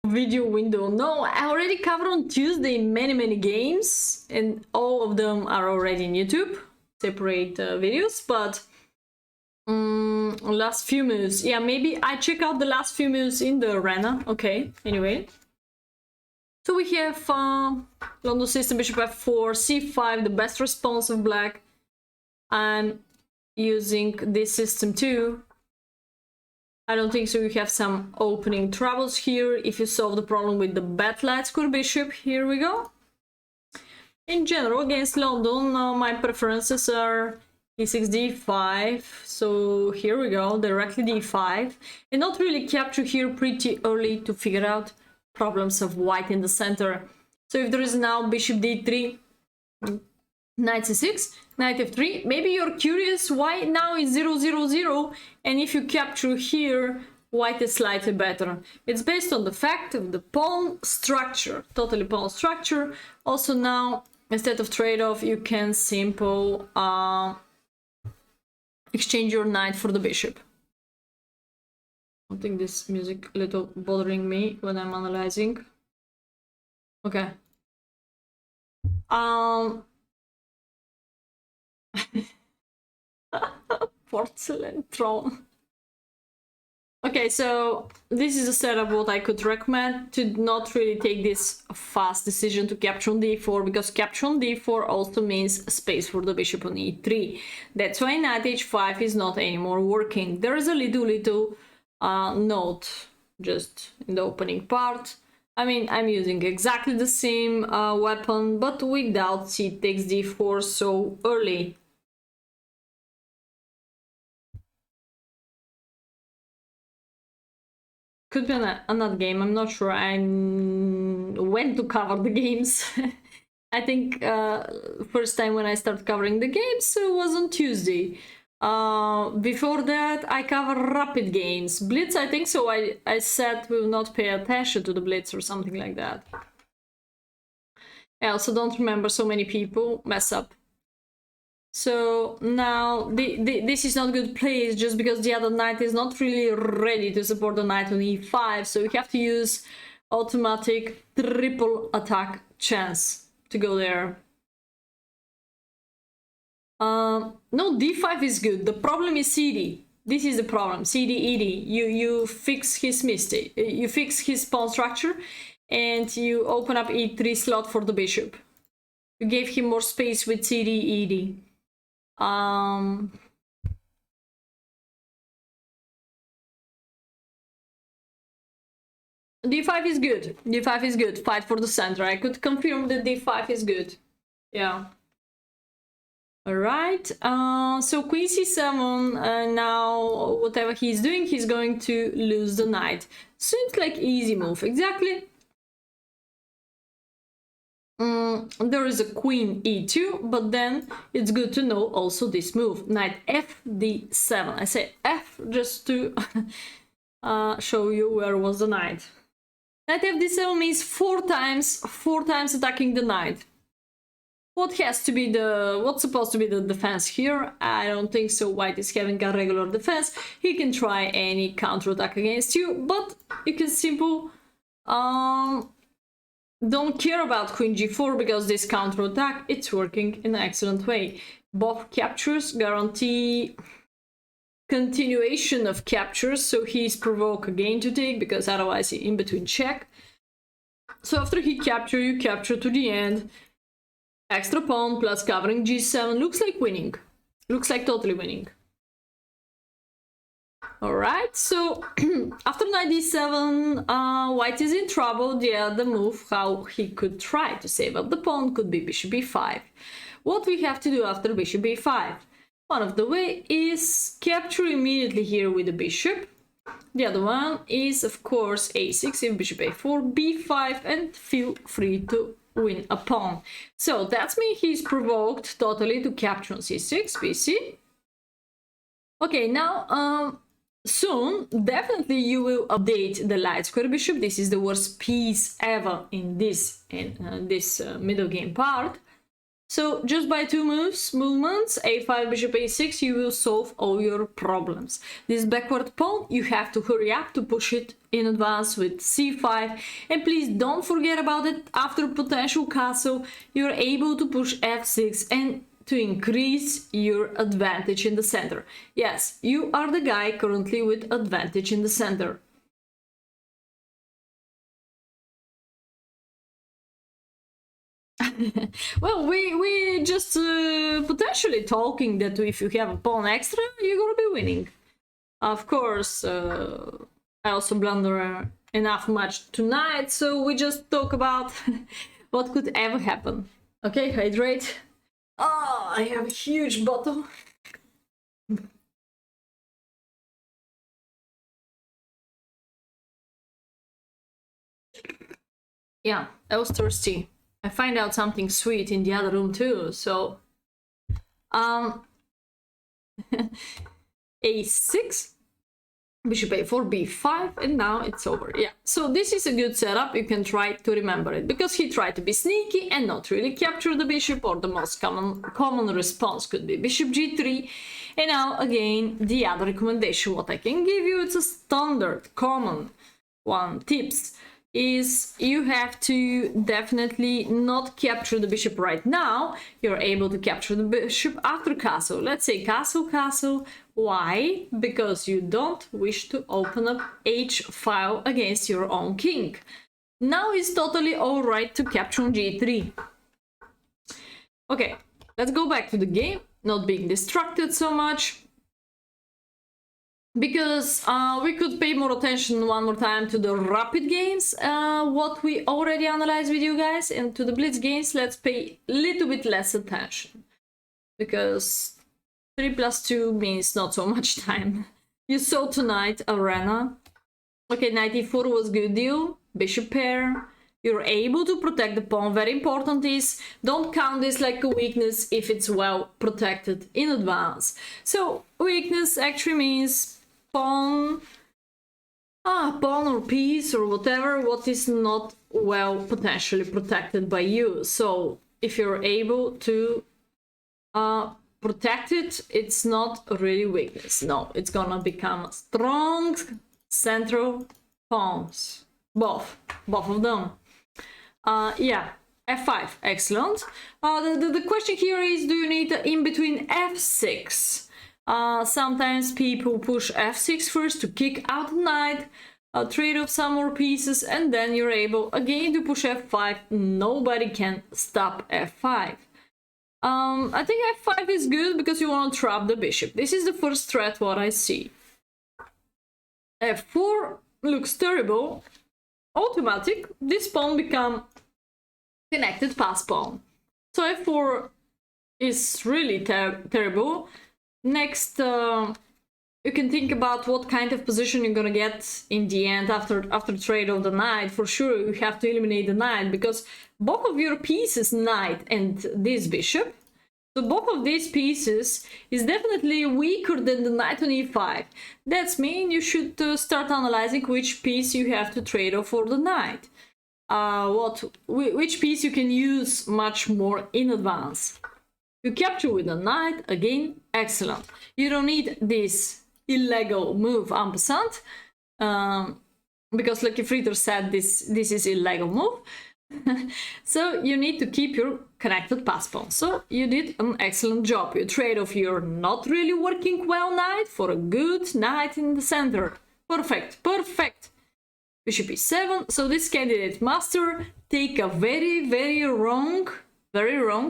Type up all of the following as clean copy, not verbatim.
video window. No, I already covered on Tuesday many games, and all of them are already in YouTube, separate videos, but last few moves. Yeah, maybe I check out the last few moves in the arena. Okay, anyway. So we have London system, bishop f4, c5, the best response of black. I'm using this system too. I don't think so. You have some opening troubles here. If you solve the problem with the bad light square bishop, here we go. In general, against London, my preferences are e6, d5. So here we go, directly d5. And not really capture here pretty early to figure out problems of white in the center. So if there is now bishop d3, knight c6, knight f3, maybe you're curious why now is 0-0-0, and if you capture here, white is slightly better. It's based on the fact of the pawn structure, totally pawn structure. Also now, instead of trade-off, you can simple exchange your knight for the bishop. I think this music a little bothering me when I'm analyzing. Okay. Porcelain throne. Okay, so this is a setup what I could recommend, to not really take this fast decision to capture on d4, because capture on d4 also means space for the bishop on e3. That's why knight h5 is not anymore working. There is a little note just in the opening part. I mean, I'm using exactly the same weapon, but without c takes d4 so early. Could be another game, I'm not sure. I went to cover the games. I think first time when I started covering the games was on Tuesday. Before that, I cover rapid games. Blitz, I think so. I said we will not pay attention to the Blitz or something like that. I also don't remember, so many people mess up. So now this is not good place, just because the other knight is not really ready to support the knight on e5. So you have to use automatic triple attack chance to go there. No, d5 is good. The problem is cd. This is the problem. cd, ed. You fix his mistake. You fix his pawn structure, and you open up e3 slot for the bishop. You gave him more space with cd, ed. d5 is good. d5 is good. Fight for the center. I could confirm that d5 is good. Yeah. All right. So queen c7. Now, whatever he's doing, he's going to lose the knight. Seems like easy move. Exactly. There is a queen e2, but then it's good to know also this move, knight f d7. I say f just to show you where was the knight. Knight f d7 means four times attacking the knight. What's supposed to be the defense here? I don't think so. White is having a regular defense. He can try any counterattack against you, but you can simple don't care about queen g4, because this counterattack, it's working in an excellent way. Both captures guarantee continuation of captures, so he's provoked again to take, because otherwise he in between check. So after he capture, you capture to the end. Extra pawn plus covering g7 looks like winning. Looks like totally winning. Alright, so after knight d7, white is in trouble. The other move, how he could try to save up the pawn, could be bishop b5. What we have to do after bishop b5? One of the way is capture immediately here with the bishop. The other one is, of course, a6, if bishop a4, b5, and feel free to win a pawn. So that's me. He's provoked totally to capture on c6, bc. Okay, now soon, definitely you will update the light square bishop. This is the worst piece ever in this middle game part. So just by 2 movements, a5, bishop a6, you will solve all your problems. This backward pawn, you have to hurry up to push it in advance with c5. And please don't forget about it. After potential castle, you're able to push f6 and to increase your advantage in the center. Yes, you are the guy currently with advantage in the center. Well, we just potentially talking that if you have a pawn extra, you're gonna be winning. Of course, I also blunder enough much tonight, so we just talk about what could ever happen. Okay, hydrate. Oh, I have a huge bottle. Yeah, I was thirsty. I find out something sweet in the other room too, so a6, bishop a4, b5, and now it's over. Yeah, so this is a good setup. You can try to remember it, because he tried to be sneaky and not really capture the bishop, or the most common response could be bishop g3. And now again, the other recommendation what I can give you, it's a standard common one tips, is you have to definitely not capture the bishop right now. You're able to capture the bishop after castle. Let's say castle, castle. Why? Because you don't wish to open up h file against your own king. Now it's totally all right to capture on g3. Okay, let's go back to the game, not being distracted so much, because we could pay more attention one more time to the rapid games, what we already analyzed with you guys, and to the blitz games, let's pay a little bit less attention, because 3 + 2 means not so much time. You saw tonight arena. Okay, knight e4 was good deal, bishop pair. You're able to protect the pawn. Very important is, don't count this like a weakness if it's well protected in advance. So weakness actually means pawn or piece or whatever what is not well potentially protected by you. So if you're able to protect it, it's not really weakness. No, it's gonna become strong central pawns, both of them. Yeah, f5, excellent. The question here is, do you need in between f6? Sometimes people push f6 first to kick out the knight, trade off some more pieces, and then you're able again to push f5. Nobody can stop f5. I think f5 is good because you want to trap the bishop. This is the first threat what I see. f4 looks terrible. Automatic, this pawn become connected pass pawn. So f4 is really terrible. Next, you can think about what kind of position you're gonna get in the end after trade of the knight. For sure, you have to eliminate the knight, because both of your pieces, knight and this bishop, so both of these pieces is definitely weaker than the knight on e5. That means you should start analyzing which piece you have to trade off for the knight. Which piece you can use much more in advance. You capture with the knight, again, excellent. You don't need this illegal move, ampersand, because like Fritter said, this is illegal move. So you need to keep your connected pass pawn. So you did an excellent job. You trade off your not really working well knight for a good knight in the center. Perfect, perfect. Bishop e7. So this candidate master take a very wrong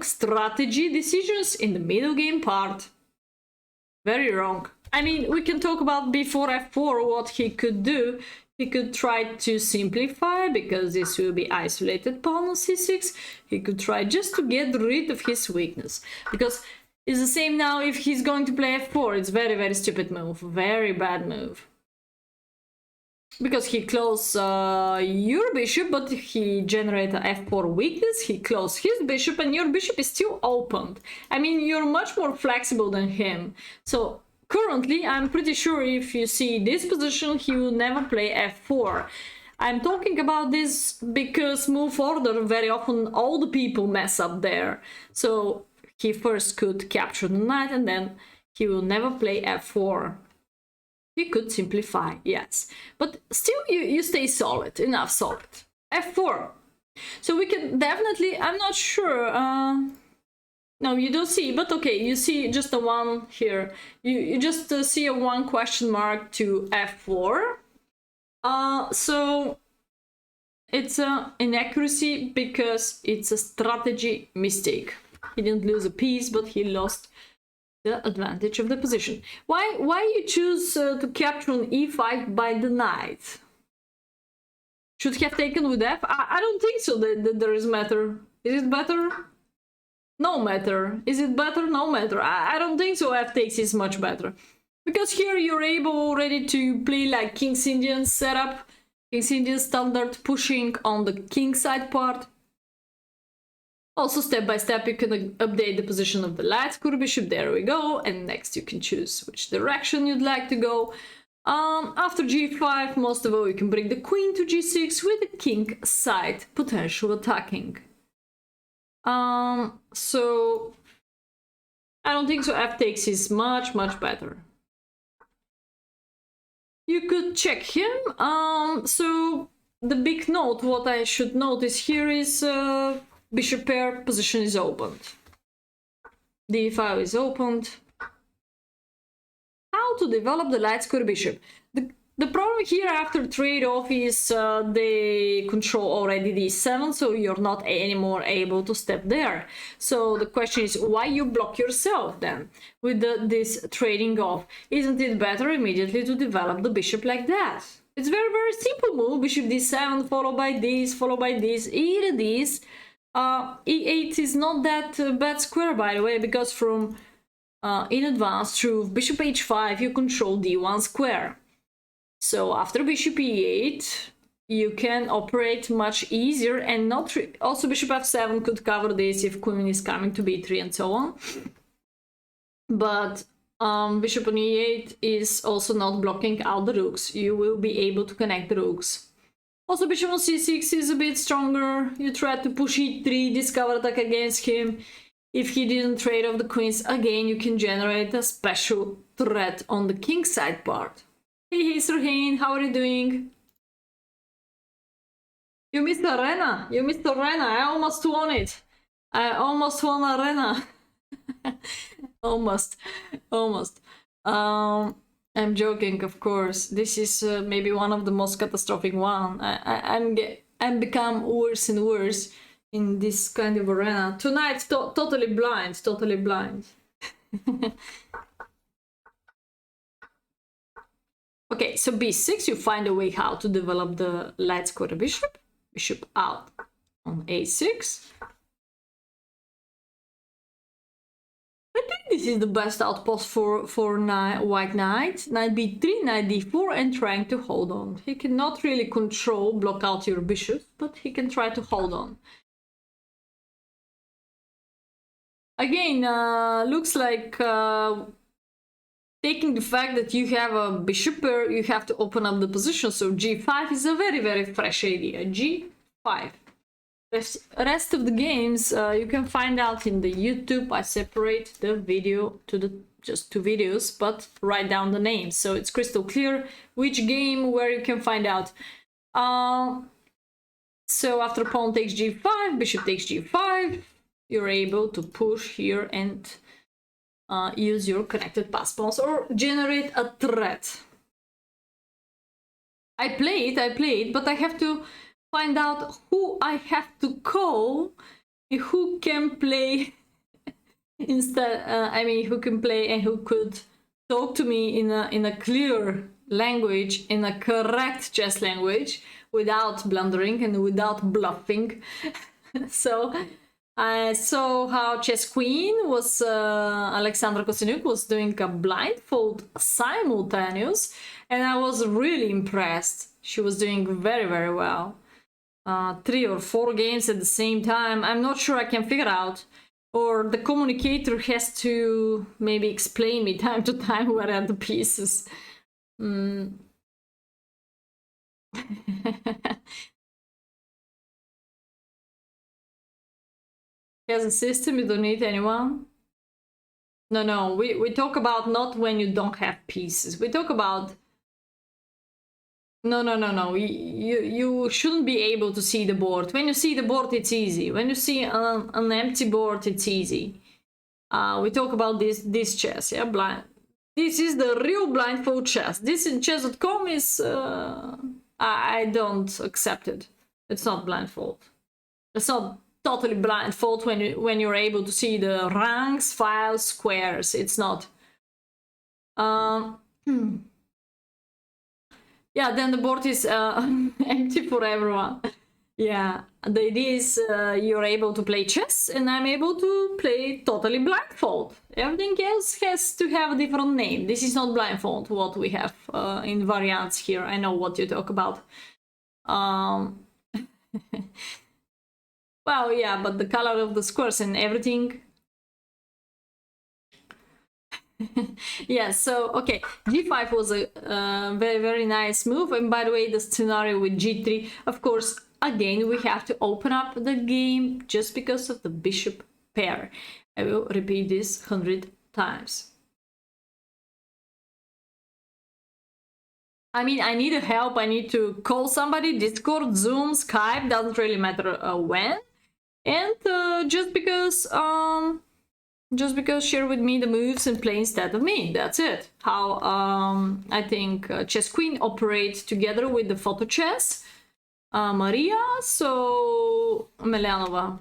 strategy decisions in the middle game part. Very wrong. I mean, we can talk about before f4 what he could do. He could try to simplify, because this will be isolated pawn on c6. He could try just to get rid of his weakness, because it's the same now if he's going to play f4. It's very stupid move, very bad move. Because he closed your bishop, but he generated a f4 weakness. He closed his bishop, and your bishop is still opened. I mean, you're much more flexible than him. So currently, I'm pretty sure if you see this position, he will never play f4. I'm talking about this because move order, very often all the people mess up there. So he first could capture the knight and then he will never play f4. He could simplify, yes. But still you stay solid, enough solid. f4. So we can definitely, I'm not sure, no, you don't see, but okay, you see just a one here. You just see a one question mark to f4. So it's an inaccuracy because it's a strategy mistake. He didn't lose a piece, but he lost the advantage of the position. Why you choose to capture on e5 by the knight? Should have taken with f? I don't think so that there is matter. Is it better? No matter. Is it better? No matter. I don't think so. F takes is much better. Because here you're able already to play like King's Indian setup. King's Indian standard, pushing on the king side part. Also step by step you can update the position of the light square bishop. There we go. And next you can choose which direction you'd like to go. After g5, most of all you can bring the queen to g6 with the king side potential attacking. So I don't think so. F takes is much better. You could check him. So the big note, what I should notice here is bishop pair position is opened. d5 is opened. How to develop the light square bishop? The problem here after trade-off is they control already d7, so you're not anymore able to step there. So the question is, why you block yourself then with this trading off? Isn't it better immediately to develop the bishop like that? It's very simple move. Bishop d7 followed by this, e to this. e8 is not that bad square, by the way, because from in advance through bishop h5 you control d1 square. So after bishop e8 you can operate much easier, and not also bishop f7 could cover this if queen is coming to b3 and so on. But bishop on e8 is also not blocking out the rooks. You will be able to connect the rooks. Also bishop on c6 is a bit stronger. You try to push e3, discover attack against him. If he didn't trade off the queens, again you can generate a special threat on the king side part. Hey Serhain, how are you doing? You missed arena. You missed arena. I almost won it. I almost won arena. almost. I'm joking, of course. This is maybe one of the most catastrophic one. I'm become worse and worse in this kind of arena. Tonight, totally blind. Okay, so b6, you find a way how to develop the light square bishop. Bishop out on a6. I think this is the best outpost for white knight. Knight b3, knight d4, and trying to hold on. He cannot really block out your bishop, but he can try to hold on. Again, looks like taking the fact that you have a bishop pair, you have to open up the position. So g5 is a very fresh idea. g5. Rest of the games you can find out in the YouTube. I separate the video to just 2 videos, but write down the names so it's crystal clear which game where you can find out. So after pawn takes g5, bishop takes g5, you're able to push here and use your connected pass pawns or generate a threat. I played, but I have to find out who I have to call, who can play instead. I mean, who can play and who could talk to me in a clear language, in a correct chess language, without blundering and without bluffing. So I saw how Chess Queen was, Alexandra Kostyniuk was doing a blindfold simultaneous, and I was really impressed. She was doing very well. 3 or 4 games at the same time. I'm not sure I can figure out, or the communicator has to maybe explain me time to time where are the pieces. As a system, you don't need anyone. No, we talk about not when you don't have pieces. We talk about no. You shouldn't be able to see the board. When you see the board, it's easy. When you see an empty board, it's easy. We talk about this chess, yeah, blind. This is the real blindfold chess. This in chess.com is I don't accept it. It's not blindfold. It's not totally blindfold when you're able to see the ranks, files, squares. It's not. Yeah, then the board is empty for everyone. Yeah, the idea is you're able to play chess and I'm able to play totally blindfold. Everything else has to have a different name. This is not blindfold, what we have in variants here. I know what you talk about. Well, yeah, but the color of the squares and everything. Yeah, so okay, g5 was a very nice move. And by the way, the scenario with g3, of course, again we have to open up the game just because of the bishop pair. I will repeat this 100 times. I mean, I need help. I need to call somebody, Discord, Zoom, Skype, doesn't really matter when. And just because share with me the moves and play instead of me. That's it. How I think Chess Queen operates together with the photo chess. Maria, so Melianova.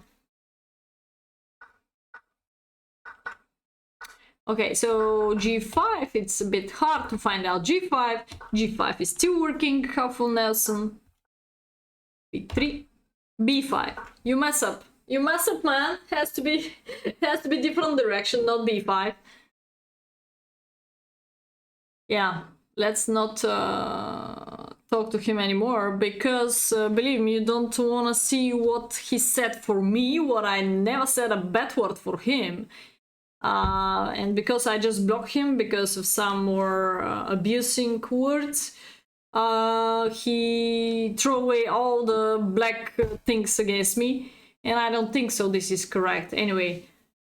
Okay, so g5, it's a bit hard to find out g5. g5 is still working, HalfullNelson. b3, b5. You mess up. You mess up, man. Has to be different direction, not b5. Yeah, let's not talk to him anymore, because believe me, you don't want to see what he said for me, what I never said a bad word for him. And because I just blocked him because of some more abusing words, he threw away all the black things against me, and I don't think so this is correct. Anyway,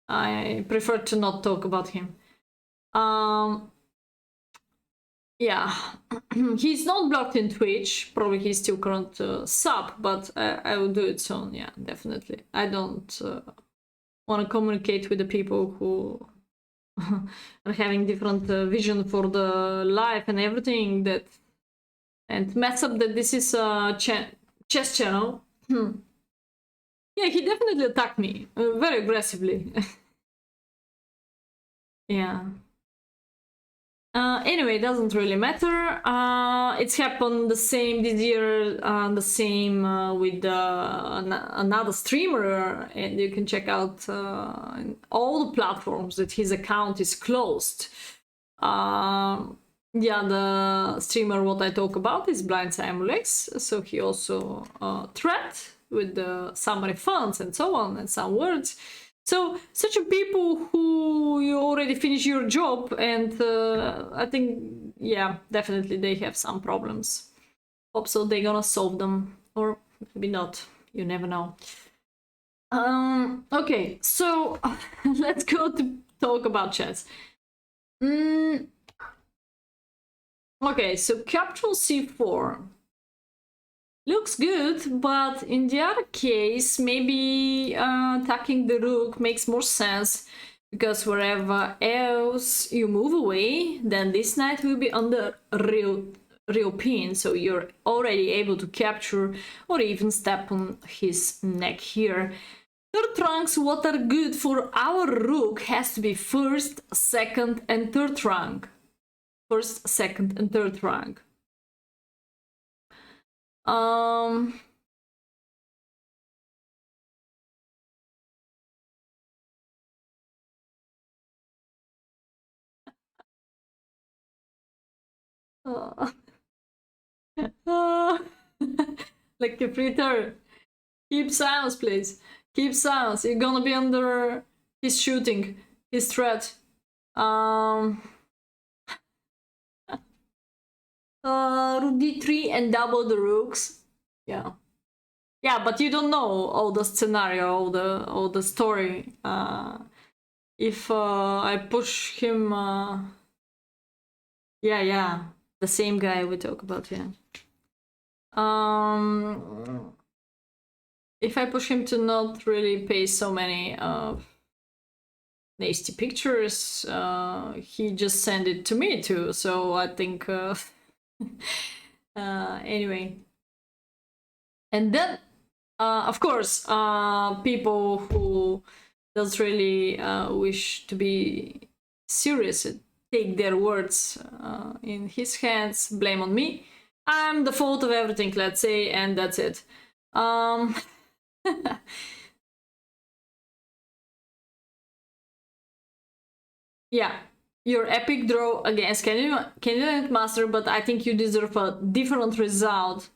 I prefer to not talk about him. Yeah, he's not blocked in Twitch. Probably he's still current sub, but I will do it soon. Yeah, definitely. I don't want to communicate with the people who are having different vision for the life and everything, that and mess up that this is a chess channel. Yeah, he definitely attacked me very aggressively. Yeah. Anyway, it doesn't really matter. It's happened the same this year, the same with another streamer, and you can check out all the platforms that his account is closed. Yeah, the streamer what I talk about is Blind Simulex, so he also threat with some refunds and so on, and some words. So such a people who you already finish your job, and I think, yeah, definitely they have some problems. Hope so they're gonna solve them, or maybe not, you never know. Okay, so let's go to talk about chess. Okay, so capture c4 looks good, but in the other case, maybe attacking the rook makes more sense, because wherever else you move away, then this knight will be under real pin, so you're already able to capture or even step on his neck here. Third ranks, what are good for our rook, has to be first, second, and third rank. First, second, and third rank. Like a fritter. Keep silence, please. Keep silence. You're gonna be under his shooting, his threat. rook d3 and double the rooks. Yeah. Yeah, but you don't know all the scenario, all the story. If I push him, yeah, the same guy we talk about, yeah. If I push him to not really pay so many nasty pictures, he just sent it to me too. So I think anyway. And then of course people who does really wish to be serious and take their words in his hands, blame on me. I'm the fault of everything, let's say, and that's it. Yeah, your epic draw against candidate master, but I think you deserve a different result.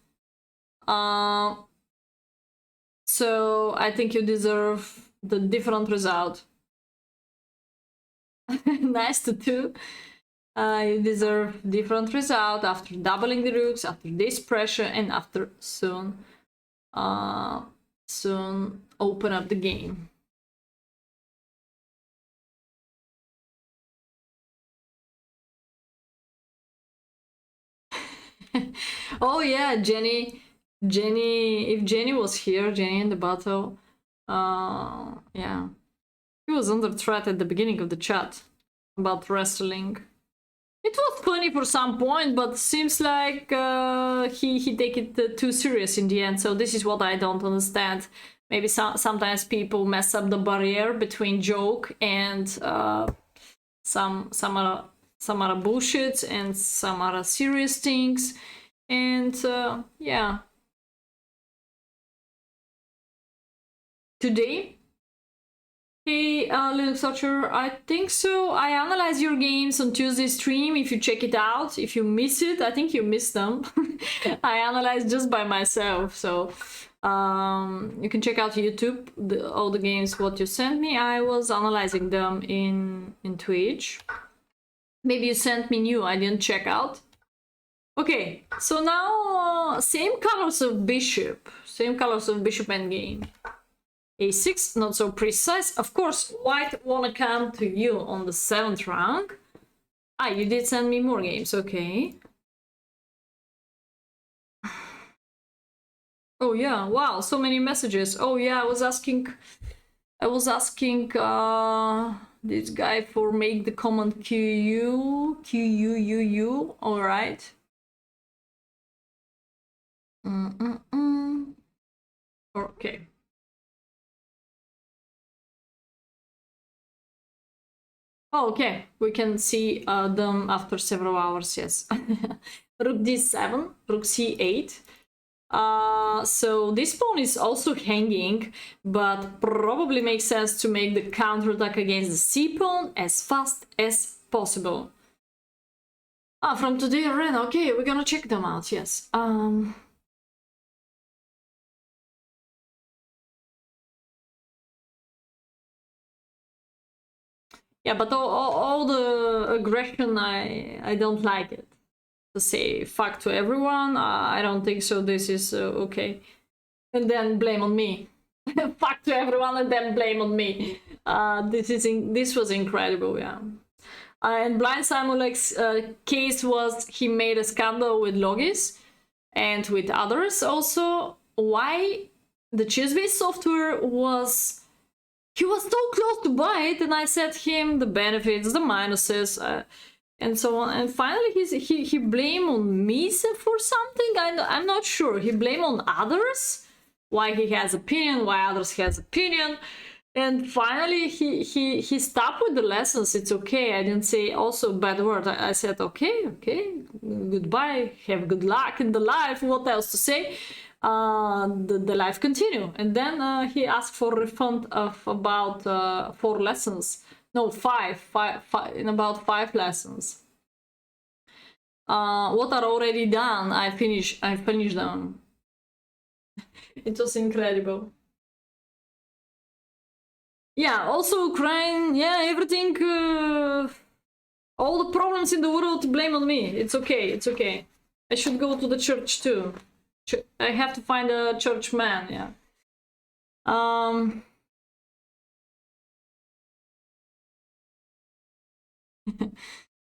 So I think you deserve the different result. Nice to do. You deserve different result after doubling the rooks, after this pressure, and after soon open up the game. Oh yeah, Jenny, if Jenny was here, Jenny in the battle, yeah, he was under threat at the beginning of the chat about wrestling. It was funny for some point, but seems like he take it too serious in the end. So this is what I don't understand. Maybe sometimes people mess up the barrier between joke and some other bullshit and some other serious things. And yeah. Today, hey, Linux Archer, I think so. I analyze your games on Tuesday stream. If you check it out, if you miss it, I think you missed them. I analyze just by myself, so you can check out YouTube all the games what you sent me. I was analyzing them in Twitch. Maybe you sent me new. I didn't check out. Okay, so now same colors of bishop endgame. A6, not so precise. Of course, white wanna come to you on the 7th round. Ah, you did send me more games, okay. Oh yeah, wow, so many messages. Oh yeah, I was asking this guy for make the command QUUUU, all right. Okay. Oh, okay, we can see them after several hours, yes. Rook d7, rook c8. So this pawn is also hanging, but probably makes sense to make the counterattack against the c pawn as fast as possible. Ah, from today arena, okay, we're gonna check them out, yes. Yeah, but all the aggression, I don't like it. To say fuck to everyone, I don't think so. This is okay. And then blame on me. Fuck to everyone and then blame on me. This was incredible, yeah. And Blind Simulek's case was he made a scandal with Logis and with others also. Why the chess-based software was... He was so close to buy it, and I said him the benefits, the minuses, and so on. And finally, he blamed on me for something. I'm not sure. He blamed on others, why he has opinion, why others has opinion. And finally, he stopped with the lessons. It's okay. I didn't say also bad word. I said okay, goodbye. Have good luck in the life. What else to say? The life continue, and then he asked for a refund of about 4 lessons. No, five, in about 5 lessons. What are already done? I finished them. It was incredible. Yeah, also Ukraine. Yeah, everything. All the problems in the world blame on me. It's okay. It's okay. I should go to the church too. I have to find a churchman, yeah.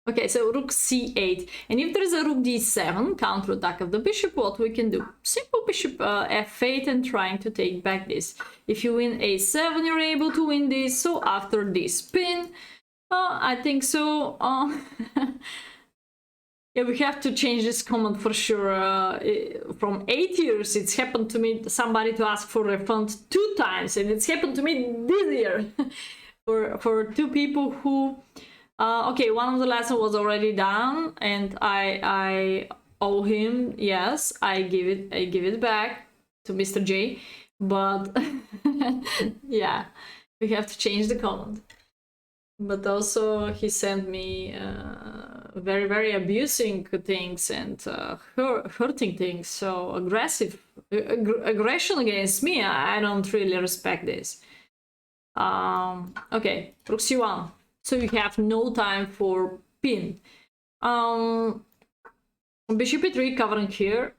Okay, so rook c8. And if there's a rook d7, counterattack of the bishop, what we can do? Simple bishop f8 and trying to take back this. If you win a7, you're able to win this. So after this spin, I think so. Yeah, we have to change this command for sure. From 8 years, it's happened to me, somebody to ask for refund 2 times. And it's happened to me this year for 2 people who... okay, one of the lessons was already done, and I owe him. Yes, I give it back to Mr. J. But yeah, we have to change the command. But also he sent me very, very abusing things and hurting things. So aggression against me. I don't really respect this. Okay, rook c1. So you have no time for pin. Bishop e3 covering here.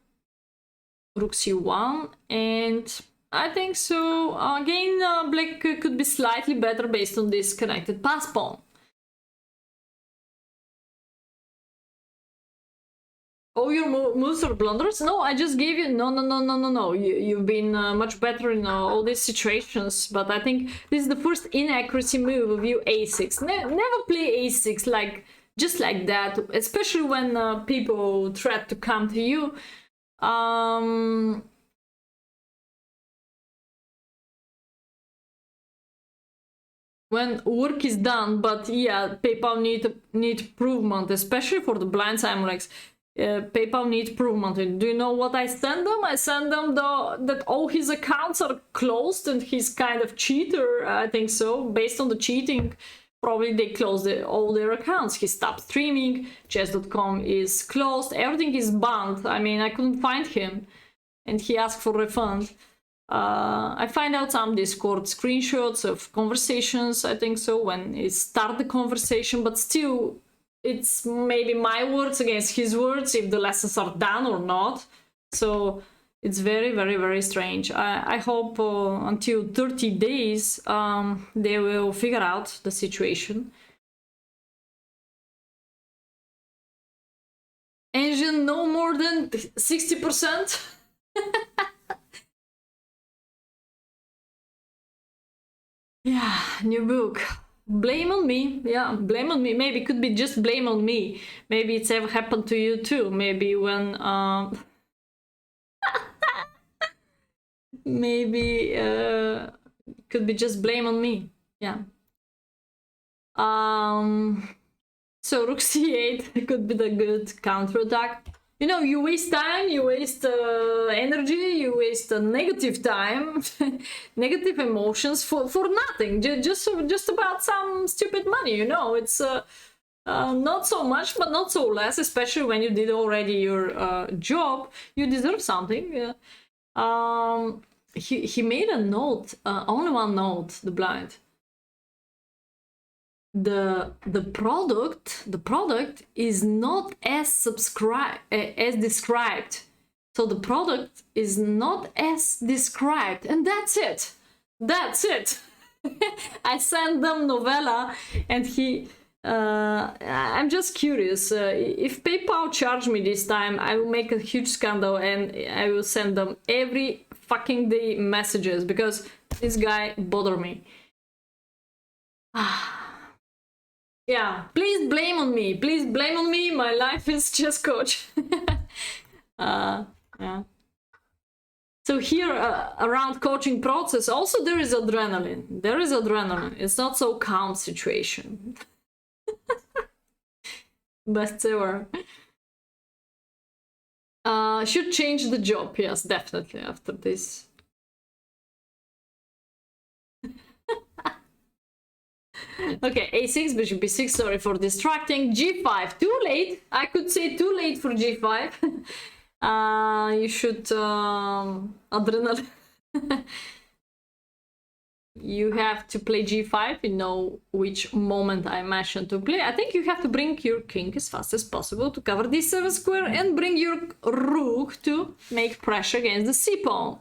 Rook c1. And I think so. Again, black could be slightly better based on this connected pass pawn. Oh, your moves are blunders? No, I just gave you... No. You've been much better in all these situations, but I think this is the first inaccuracy move of you a6. Never play a6 just like that, especially when people try to come to you. When work is done, but yeah, PayPal need improvement, especially for the blind Simulex. PayPal needs improvement. Do you know what I send them? I send them that all his accounts are closed and he's kind of cheater, I think so. Based on the cheating, probably they closed all their accounts. He stopped streaming, chess.com is closed, everything is banned. I mean, I couldn't find him and he asked for refund. I find out some Discord screenshots of conversations, I think so, when he started the conversation, but still... it's maybe my words against his words, if the lessons are done or not. So it's very, very, very strange. I hope until 30 days they will figure out the situation. Engine no more than 60%? Yeah, new book. Blame on me, yeah, blame on me. Maybe it could be just blame on me. Maybe it's ever happened to you too. Maybe when maybe could be just blame on me. Yeah. So rook c8 could be the good counterattack. You know, you waste time, you waste energy, you waste negative time, negative emotions for nothing, just about some stupid money, you know. It's not so much, but not so less, especially when you did already your job. You deserve something. He made a note, only one note, the blind. The product is not as described. So the product is not as described, and that's it. That's it. I sent them novella, and he. I'm just curious. If PayPal charge me this time, I will make a huge scandal, and I will send them every fucking day messages because this guy bothered me. Yeah, please blame on me. Please blame on me. My life is chess coach. Yeah. So here, around coaching process, also there is adrenaline. There is adrenaline. It's not so calm situation. Best ever. Should change the job. Yes, definitely after this. Okay, a6, bishop b6, sorry for distracting. g5, too late. I could say too late for g5. You should adrenaline. you have to play g5. You know which moment I mentioned to play. I think you have to bring your king as fast as possible to cover d7 square and bring your rook to make pressure against the c pawn.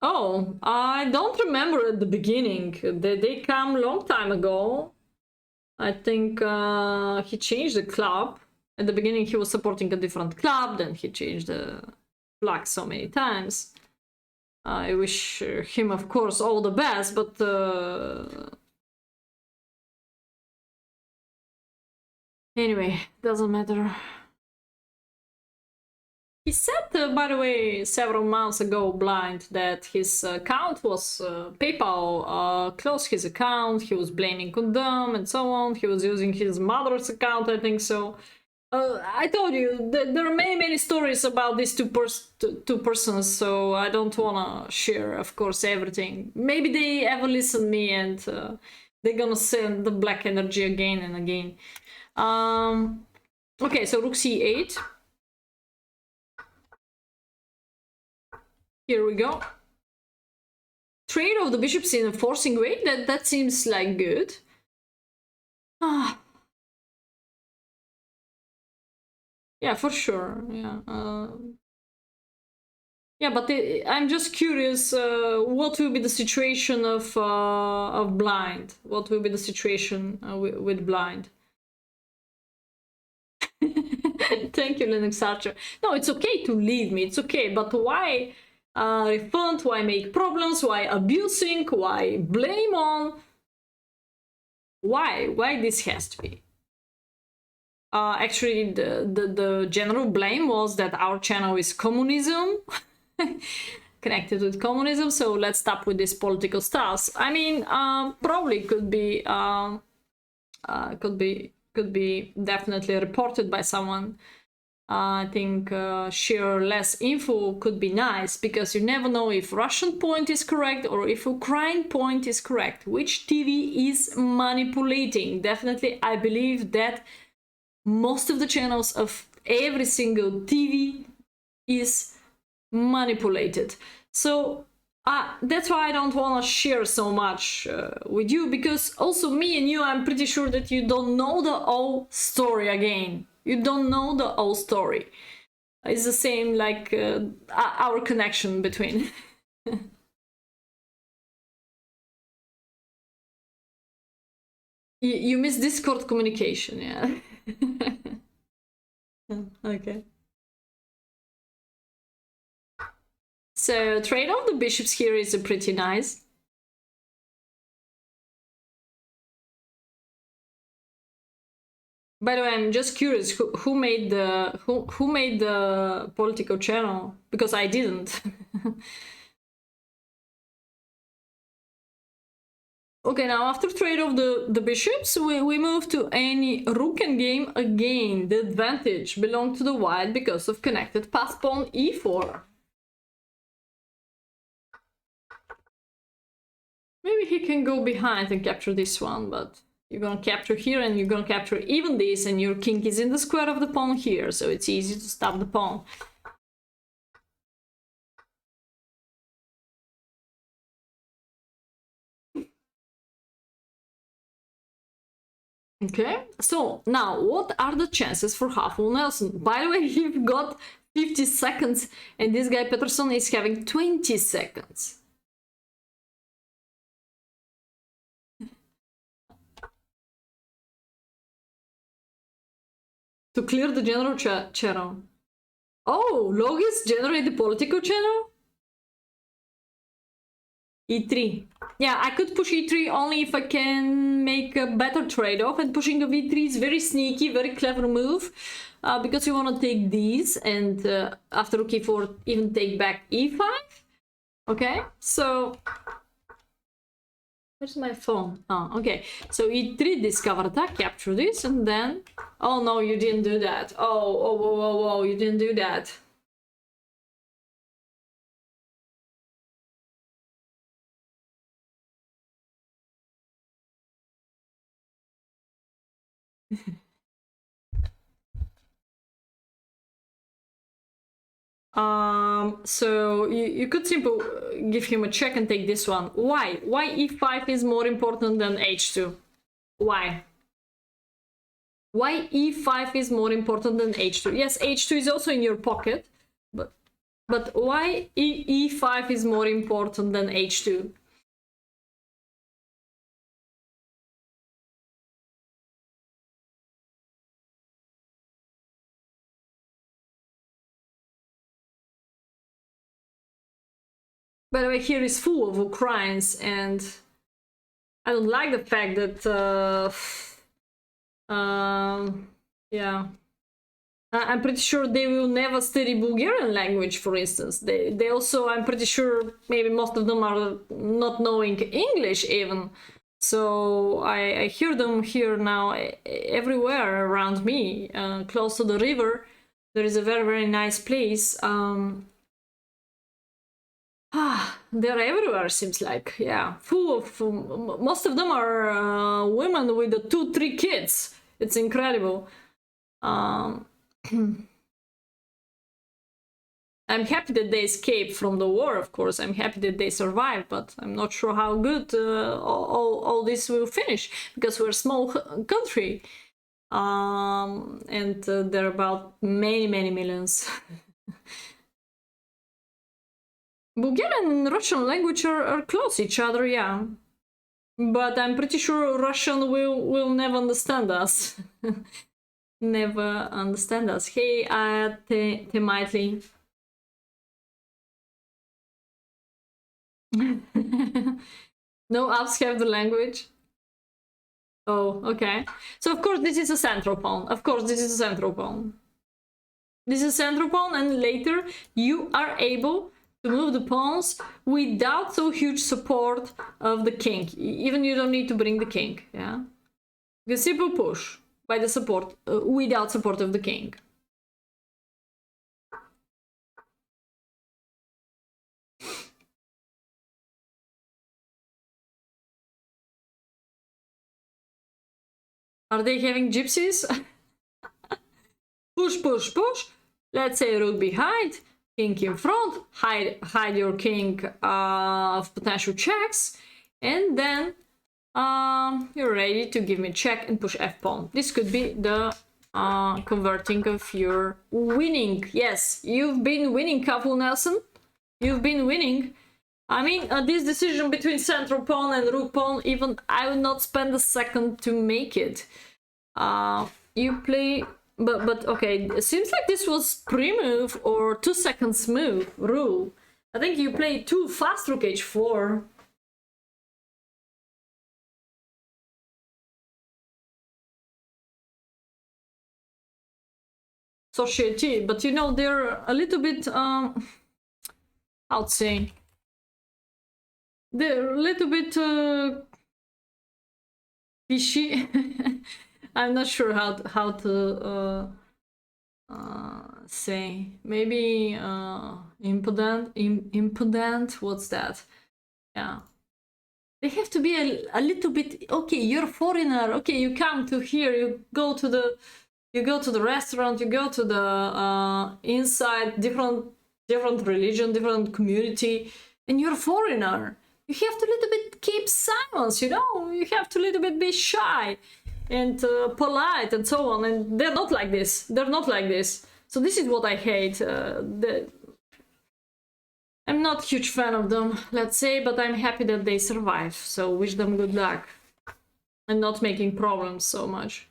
Oh, I don't remember at the beginning. They come a long time ago. I think he changed the club. At the beginning he was supporting a different club, then he changed the flag so many times. I wish him, of course, all the best, but anyway, doesn't matter. He said, by the way, several months ago, blind, that his account was PayPal closed his account. He was blaming on them and so on. He was using his mother's account, I think so. I told you there are many stories about these two persons, so I don't wanna share, of course, everything. Maybe they ever listen me and they're gonna send the black energy again and again. Okay, so rook c8. Here we go. Trade of the bishops in a forcing way. That seems like good. Ah. Yeah, for sure. Yeah. Yeah, but I'm just curious. What will be the situation of blind? What will be the situation with blind? Thank you, Linux Archer. No, it's okay to leave me. It's okay, but why? Refund, why make problems, why abusing, why blame on, why this has to be. Actually, the general blame was that our channel is communism, connected with communism, so let's stop with this political stuff. I mean, probably could be definitely reported by someone. I think share less info could be nice, because you never know if Russian point is correct or if Ukraine point is correct, which TV is manipulating. Definitely, I believe that most of the channels of every single TV is manipulated. So that's why I don't want to share so much with you, because also me and you, I'm pretty sure that you don't know the whole story again. You don't know the whole story. It's the same like our connection between. You miss Discord communication, yeah. Okay. So trade of the bishops here is pretty nice. By the way, I'm just curious who made the political channel, because I didn't. Okay, now after trade of the bishops, we move to any rook endgame again. The advantage belonged to the white because of connected pass pawn e4. Maybe he can go behind and capture this one, but you're gonna capture here and you're gonna capture even this, and your king is in the square of the pawn here, so it's easy to stop the pawn. Okay, so now what are the chances for HalfullNelson? By the way, you've got 50 seconds and this guy Peterson is having 20 seconds. To clear the general channel. Oh, Logis generate the political channel? E3. Yeah, I could push E3 only if I can make a better trade-off, and pushing of E3 is very sneaky, very clever move, because you want to take these and after rook e4 even take back e5. Okay, so where's my phone? Oh, okay, so E3 discover attack, capture this, and then oh no, you didn't do that. Oh, you didn't do that. So you could simply give him a check and take this one. Why? Why e5 is more important than h2? Why? Why e5 is more important than h2? Yes, h2 is also in your pocket, but why e5 is more important than h2? By the way, here is full of Ukrainians, and I don't like the fact that, yeah. I'm pretty sure they will never study Bulgarian language, for instance. They also, I'm pretty sure, maybe most of them are not knowing English even. So I hear them here now everywhere around me, close to the river. There is a very, very nice place. They're everywhere, seems like. Yeah, full of, most of them are women with 2-3 kids. It's incredible. I'm happy that they escaped from the war, of course. I'm happy that they survived, but I'm not sure how good all this will finish, because we're a small country. And there are about many, many millions. Bulgarian and Russian language are close each other, yeah. But I'm pretty sure Russian will never understand us. Never understand us. Hey, Temitli. No apps have the language. Oh, okay. So of course this is a central pawn. Of course this is a central pawn. This is a central pawn, and later you are able to move the pawns without so huge support of the king. Even you don't need to bring the king, yeah? You can simply push by the support, without support of the king. Are they having gypsies? Push, push, push. Let's say rook behind, king in front, hide your king of potential checks, and then you're ready to give me check and push f-pawn. This could be the converting of your winning. Yes, you've been winning, HalfullNelson. You've been winning. I mean, this decision between central pawn and rook pawn, even I will not spend a second to make it. You play, but okay, it seems like this was pre-move or 2 seconds move rule. I think you played too fast rook h4. Society, but you know, they're a little bit, how to say, they're a little bit fishy. I'm not sure how to say. Maybe impudent. What's that? Yeah, they have to be a little bit. Okay, you're a foreigner. Okay, you come to here. You go to the restaurant. You go to the inside different religion, different community, and you're a foreigner. You have to little bit keep silence, you know. You have to little bit be shy and polite and so on. And they're not like this. They're not like this. So this is what I hate. I'm not a huge fan of them, let's say, but I'm happy that they survive. So wish them good luck. And not making problems so much.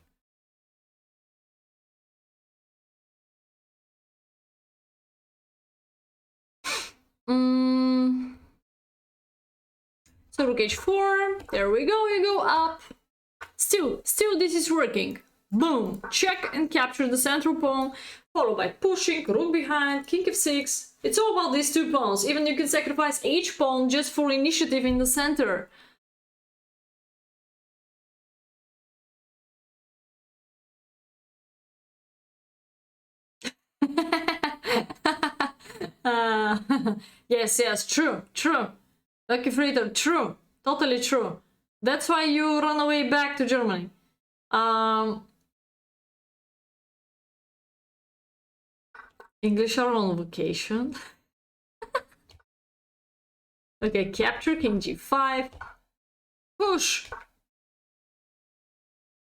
So rook h4, there we go, you go up. Still this is working. Boom, check and capture the central pawn, followed by pushing, rook behind, king f6. It's all about these 2 pawns. Even you can sacrifice h pawn just for initiative in the center. Yes, true. Lucky Fritter, true. Totally true. That's why you run away back to Germany. English are on vacation. Okay, capture, king g5. Push.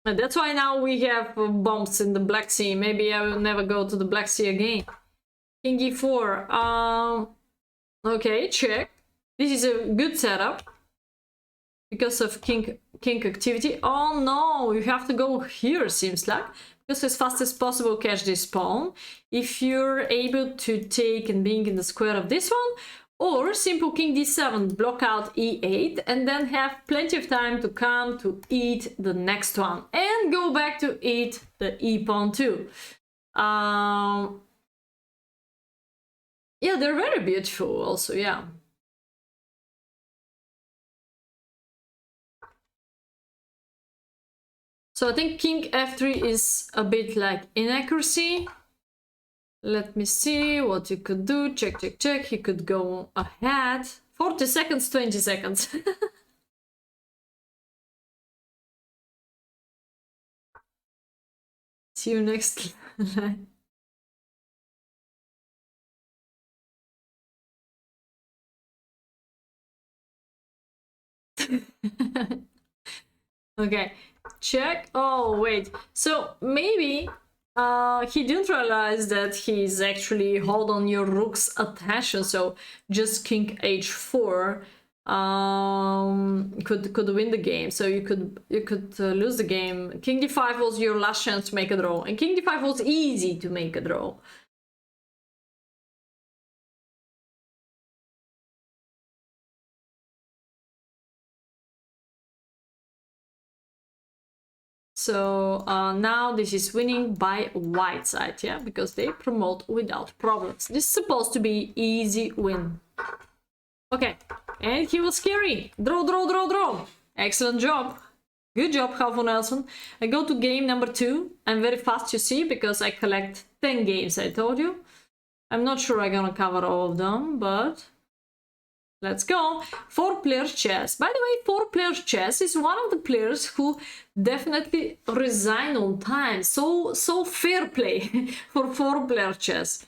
And that's why now we have bumps in the Black Sea. Maybe I will never go to the Black Sea again. King e4. Okay, check. This is a good setup because of king activity. Oh no, you have to go here, seems like. Just as fast as possible catch this pawn. If you're able to take and being in the square of this one, or simple king d7, block out e8, and then have plenty of time to come to eat the next one and go back to eat the e pawn too. Yeah, they're very beautiful also, yeah. So I think king f3 is a bit like inaccuracy. Let me see what you could do. Check, check, check. He could go ahead. 40 seconds, 20 seconds. See you next line. Okay, check. Oh, wait. So maybe he didn't realize that he's actually hold on your rook's attention. So just king h4 could win the game. So you could lose the game. King d5 was your last chance to make a draw, and king d5 was easy to make a draw. So now this is winning by white side, yeah, because they promote without problems. This is supposed to be easy win. Okay, and he was scary. Draw, draw, draw, draw. Excellent job. Good job, HalfullNelson. I go to game number 2. I'm very fast, you see, because I collect 10 games, I told you. I'm not sure I'm gonna cover all of them, but let's go. 4-player chess. By the way, 4-player chess is one of the players who definitely resign on time. So fair play for 4-player chess.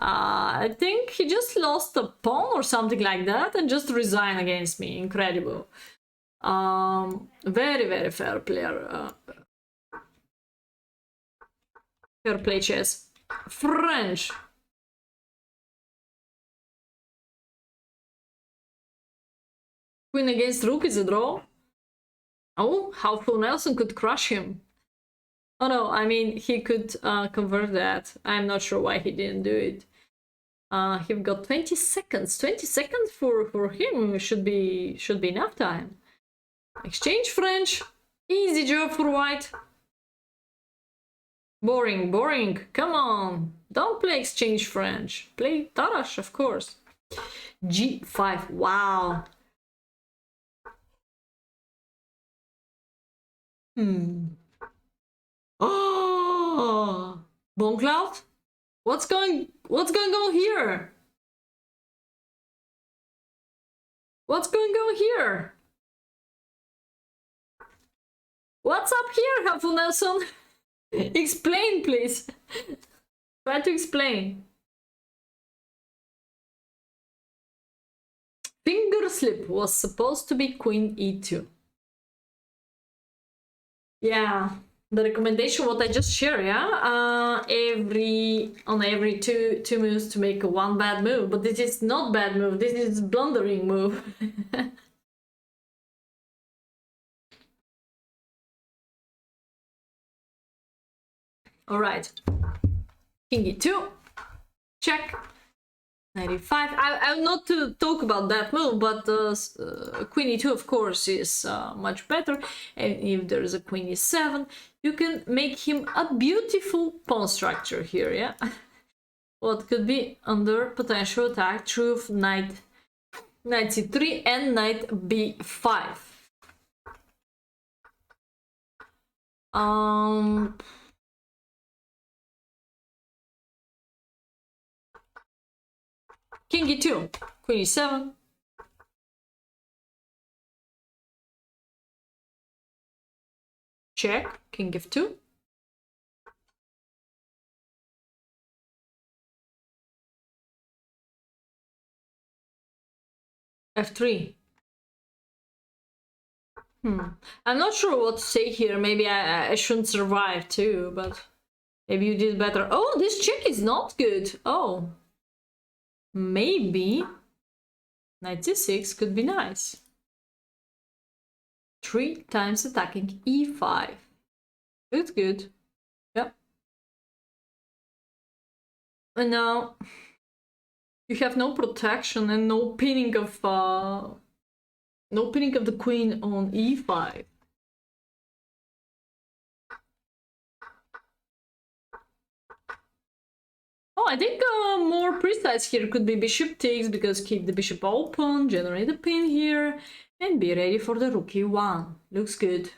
I think he just lost a pawn or something like that and just resigned against me. Incredible. Very, very fair player. Fair play chess. French. Queen against rook is a draw. Oh, HalfullNelson could crush him. Oh no, I mean, he could convert that. I'm not sure why he didn't do it. He've got 20 seconds. 20 seconds for him should be enough time. Exchange French. Easy job for white. Boring, boring. Come on. Don't play exchange French. Play Tarash, of course. G5. Wow. Oh, Bomb Cloud? What's going on here? What's going on here? What's up here, HalfullNelson? Explain, please. Try to explain. Finger slip was supposed to be queen e2. Yeah, the recommendation what I just shared, yeah, every two moves to make one bad move, but this is not bad move. This is blundering move. All right, king e2, check. 95. I will not to talk about that move, but queen e2 of course is much better, and if there is a queen e7 you can make him a beautiful pawn structure here, yeah. What could be under potential attack through knight c3 and knight b5. King e2, queen e7. Check, king f2. f3. I'm not sure what to say here. Maybe I shouldn't survive too, but maybe you did better. Oh, this check is not good. Oh, maybe knight c6 could be nice. 3 times attacking e5. Good, good. Yep. And now you have no protection and no pinning of the queen on e5. Oh, I think more precise here could be bishop takes, because keep the bishop open, generate a pin here, and be ready for the rook e1. Looks good.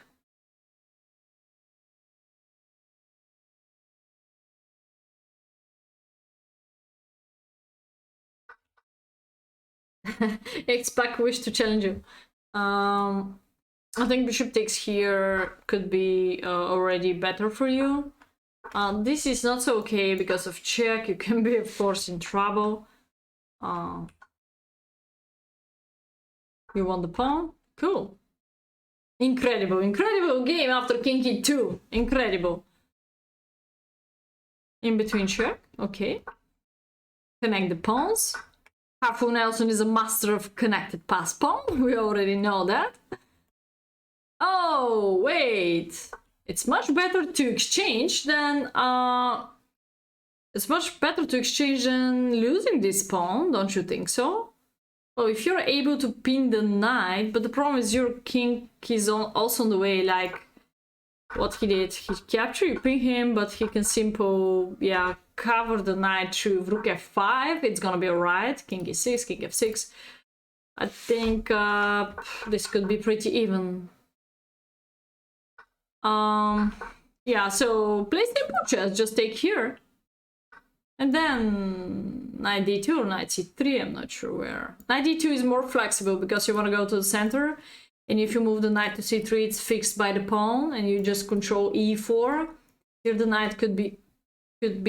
Expect wish to challenge you. I think bishop takes here could be already better for you. This is not so okay because of check. You can be, of course, in trouble. You want the pawn? Cool. Incredible, incredible game after king e2. Incredible. In between check. Okay. Connect the pawns. HalfullNelson is a master of connected pass pawn. We already know that. Oh, wait. It's much better to exchange than losing this pawn, don't you think so? Oh, if you're able to pin the knight, but the problem is your king is also on the way. Like what he did, he captured, you pin him, but he can simple, yeah, cover the knight through rook f5. It's gonna be alright. King e6, king f6. I think this could be pretty even. Yeah, so play simple chess, just take here. And then knight d2 or knight c3, I'm not sure where. Knight d2 is more flexible because you want to go to the center. And if you move the knight to c3, it's fixed by the pawn and you just control e4. Here the knight could be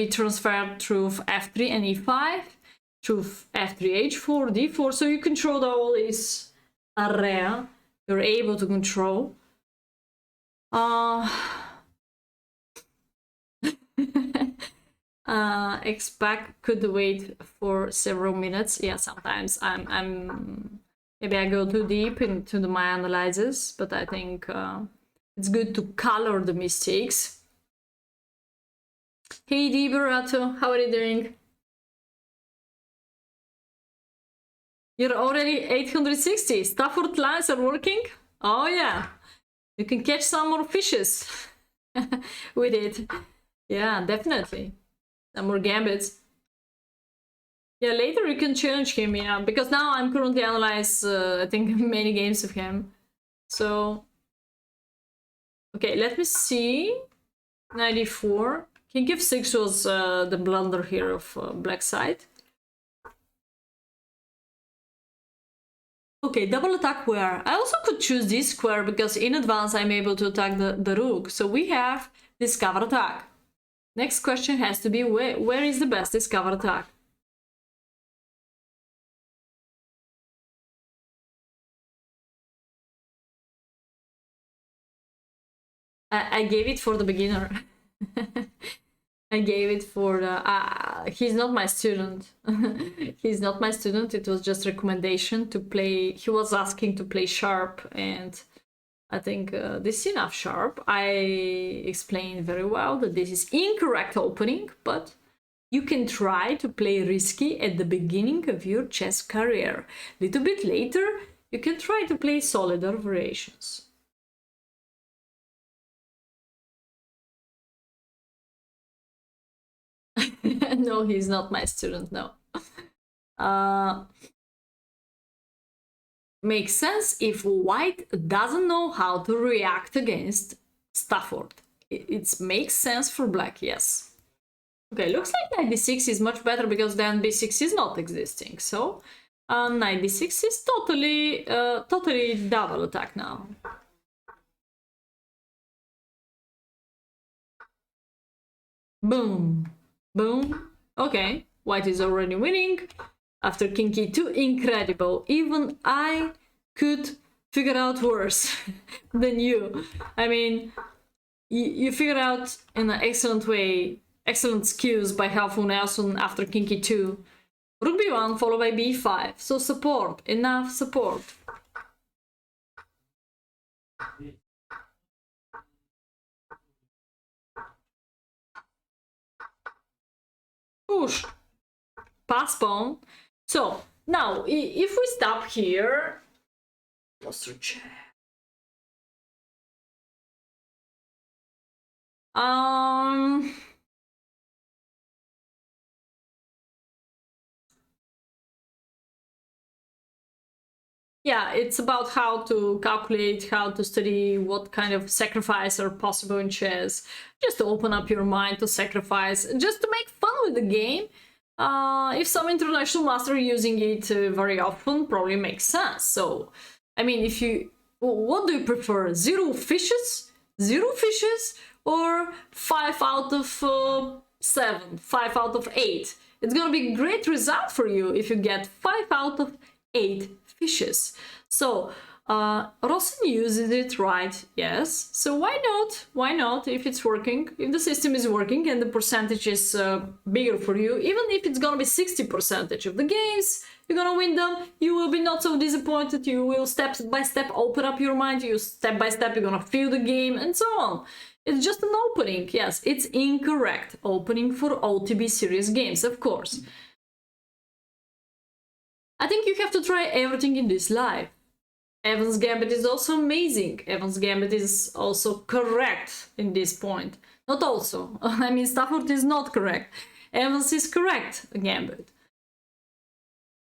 transferred through f3 and e5, through f3, h4, d4. So you control the whole this area. You're able to control. Expect could wait for several minutes. Yeah, sometimes maybe I go too deep into my analysis, but I think it's good to color the mistakes. Hey Di Barato, how are you doing? You're already 860. Stafford lines are working? Oh yeah. You can catch some more fishes with it. Yeah, definitely. Some more gambits. Yeah, later you can challenge him, yeah, because now I'm currently analyzing, I think, many games of him. So, okay, let me see. 94. King f6 was the blunder here of black side. Okay, double attack where? I also could choose this square because in advance I'm able to attack the rook. So we have discover attack. Next question has to be where is the best discover attack? I gave it for the beginner. I gave it for the... he's not my student. He's not my student. It was just recommendation to play. He was asking to play sharp, and I think this is enough sharp. I explained very well that this is incorrect opening, but you can try to play risky at the beginning of your chess career. A little bit later, you can try to play solider variations. No, he's not my student, no. Makes sense if white doesn't know how to react against Stafford. It makes sense for black, yes. Okay, looks like knight d6 is much better because then b6 is not existing. So knight d6 is totally double attack now. Boom. Boom. Okay, white is already winning. after king e2. Incredible. Even I could figure out worse than you. I mean, you figured out in an excellent way, excellent skills by HalfullNelson after king e2. Rook b1 followed by b5. So support, enough support. Push. Pass pawn. So now if we stop here, yeah, it's about how to calculate, how to study what kind of sacrifice are possible in chess. Just to open up your mind to sacrifice, just to make fun with the game. If some international master using it very often, probably makes sense. So, I mean, if you, what do you prefer? 0 fishes? 0 fishes? Or 5 out of 7, 5 out of 8? It's gonna be a great result for you if you get 5 out of 8 fishes. So Rosen uses it, right? Yes. So why not? Why not? If it's working, if the system is working and the percentage is bigger for you, even if it's gonna be 60% of the games, you're gonna win them. You will be not so disappointed. You will step by step open up your mind. You step by step you're gonna feel the game and so on. It's just an opening. Yes, it's incorrect opening for OTB series games, of course. I think you have to try everything in this life. Evans Gambit is also amazing. Evans Gambit is also correct in this point. Not also. I mean, Stafford is not correct. Evans is correct, Gambit.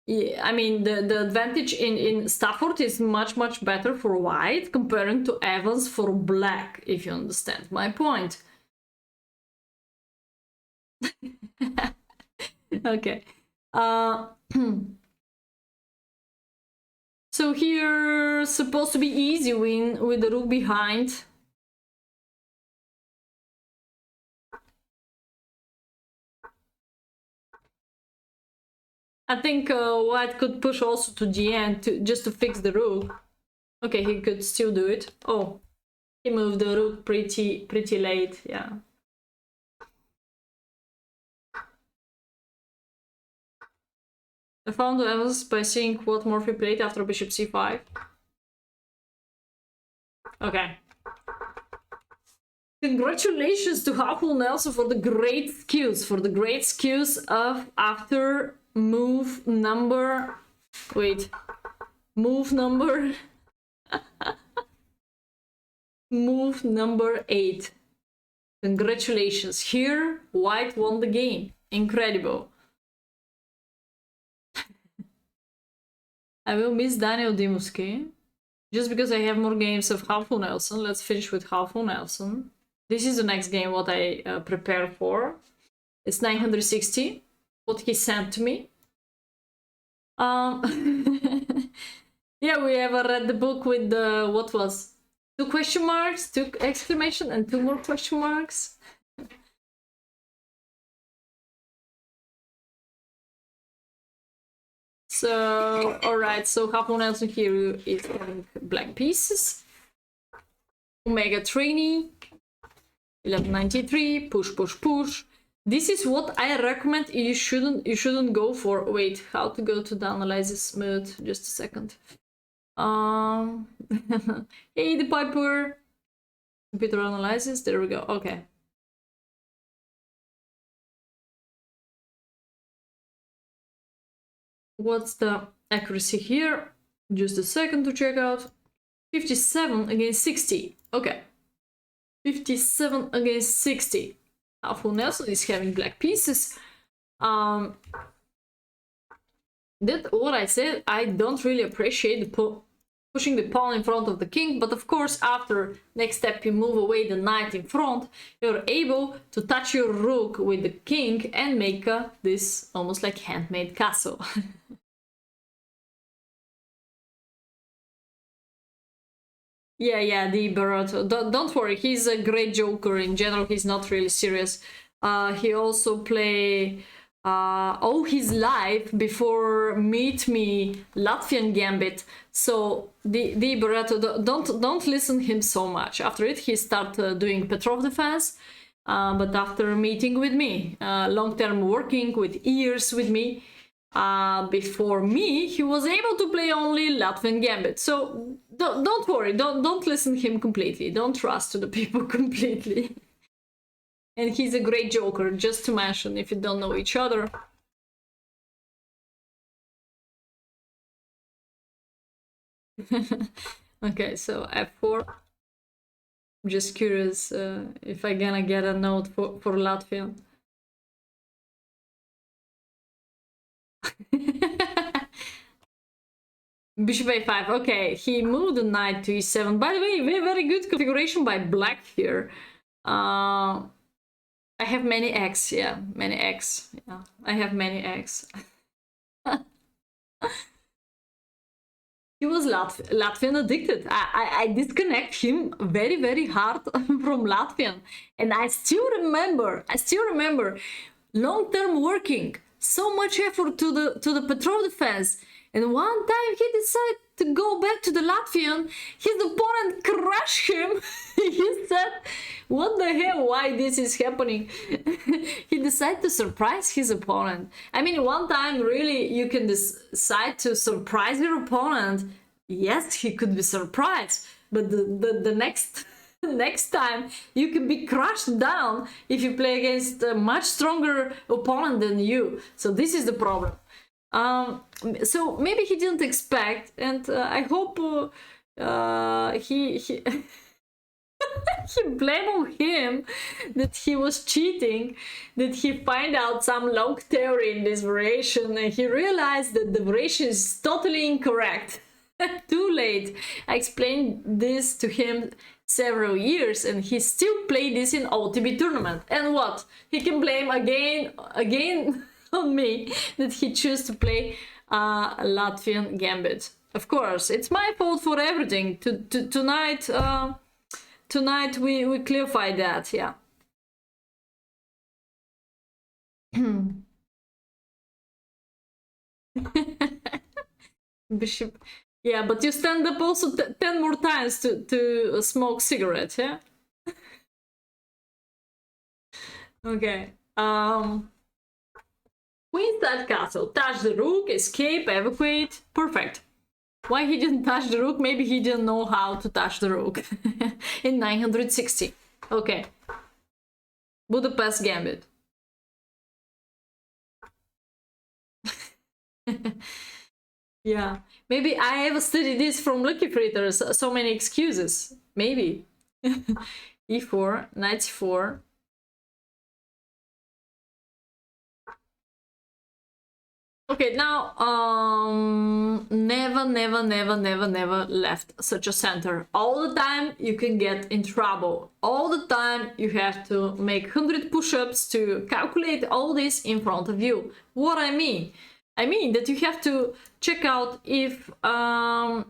Yeah, I mean, the advantage in Stafford is much, much better for white comparing to Evans for black, if you understand my point. Okay. So here, supposed to be easy win with the rook behind. I think white could push also to gn just to fix the rook. Okay, he could still do it. Oh, he moved the rook pretty late, yeah. I found Evans by seeing what Morphy played after bishop c5. Okay. Congratulations to HalfullNelson for the great skills, of after move number... Wait. Move number... move number 8. Congratulations. Here, white won the game. Incredible. I will miss Daniel Dimuski. Just because I have more games of HalfullNelson. Let's finish with HalfullNelson. This is the next game what I prepare for. It's 960. What he sent to me. Yeah, we have read the book with the, what was? 2 question marks, 2 exclamation, and 2 more question marks. So, alright, so HalfullNelson here is having black pieces. Omega trainee, 1193, push, push, push. This is what I recommend you shouldn't go for. Wait, how to go to the analysis mode? Just a second. Hey, the Piper. Computer analysis, there we go, okay. What's the accuracy here? Just a second to check out. 57 against 60. Okay. 57 against 60. HalfullNelson is having black pieces. That what I said, I don't really appreciate the pushing the pawn in front of the king, but of course after next step you move away the knight in front, you're able to touch your rook with the king and make this almost like handmade castle. Yeah, the Barato. Don't worry, he's a great joker. In general, he's not really serious. He also play all his life before meet me Latvian Gambit. So the Barreto, don't listen him so much. After it, he started doing Petrov defense. But after meeting with me, long-term working with years with me, before me, he was able to play only Latvian Gambit. So don't worry, don't listen him completely. Don't trust to the people completely. And he's a great joker, just to mention if you don't know each other. Okay, so F4. I'm just curious if I'm gonna get a note for Latvian. Bishop a5. Okay, he moved the knight to e7. By the way, very good configuration by black here. I have many X, yeah, many X. Yeah, I have many X. He was Latvian addicted. I disconnect him very hard from Latvian, and I still remember long-term working, so much effort to the Petrov defense. And one time he decided to go back to the Latvian, his opponent crushed him. He said, what the hell, why this is happening? He decided to surprise his opponent. I mean, one time really you can decide to surprise your opponent. Yes, he could be surprised, but the next time you can be crushed down if you play against a much stronger opponent than you. So this is the problem. So maybe he didn't expect, and I hope he he blamed on him that he was cheating, that he find out some long theory in this variation, and he realized that the variation is totally incorrect. Too late. I explained this to him several years, and he still played this in OTB tournament. And what? He can blame again on me that he chose to play Latvian Gambit. Of course, it's my fault for everything. Tonight we clarify that, yeah. Bishop, yeah, but you stand up also 10 more times to smoke cigarette, yeah. Okay. Queenside castle, touch the rook, escape, evacuate, perfect. Why he didn't touch the rook? Maybe he didn't know how to touch the rook in 960. Okay. Budapest Gambit. Yeah, maybe I have studied this from Lucky Fritters, so many excuses. Maybe. E4, knight c4. Okay, now never left such a center. All the time you can get in trouble. All the time you have to make 100 push-ups to calculate all this in front of you. What I mean that you have to check out if no,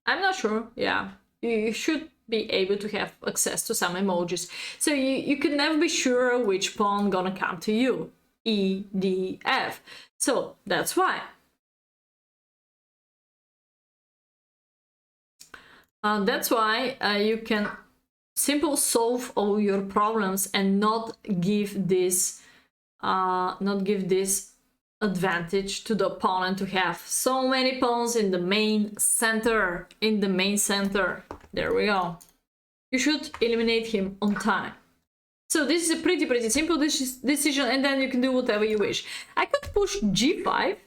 I'm not sure. Yeah, you should be able to have access to some emojis, so you can never be sure which pawn gonna come to you. E, D, F. So that's why. That's why you can simply solve all your problems and not give this advantage to the opponent to have so many pawns in the main center. There we go. You should eliminate him on time. So this is a pretty simple decision, and then you can do whatever you wish. I could push g5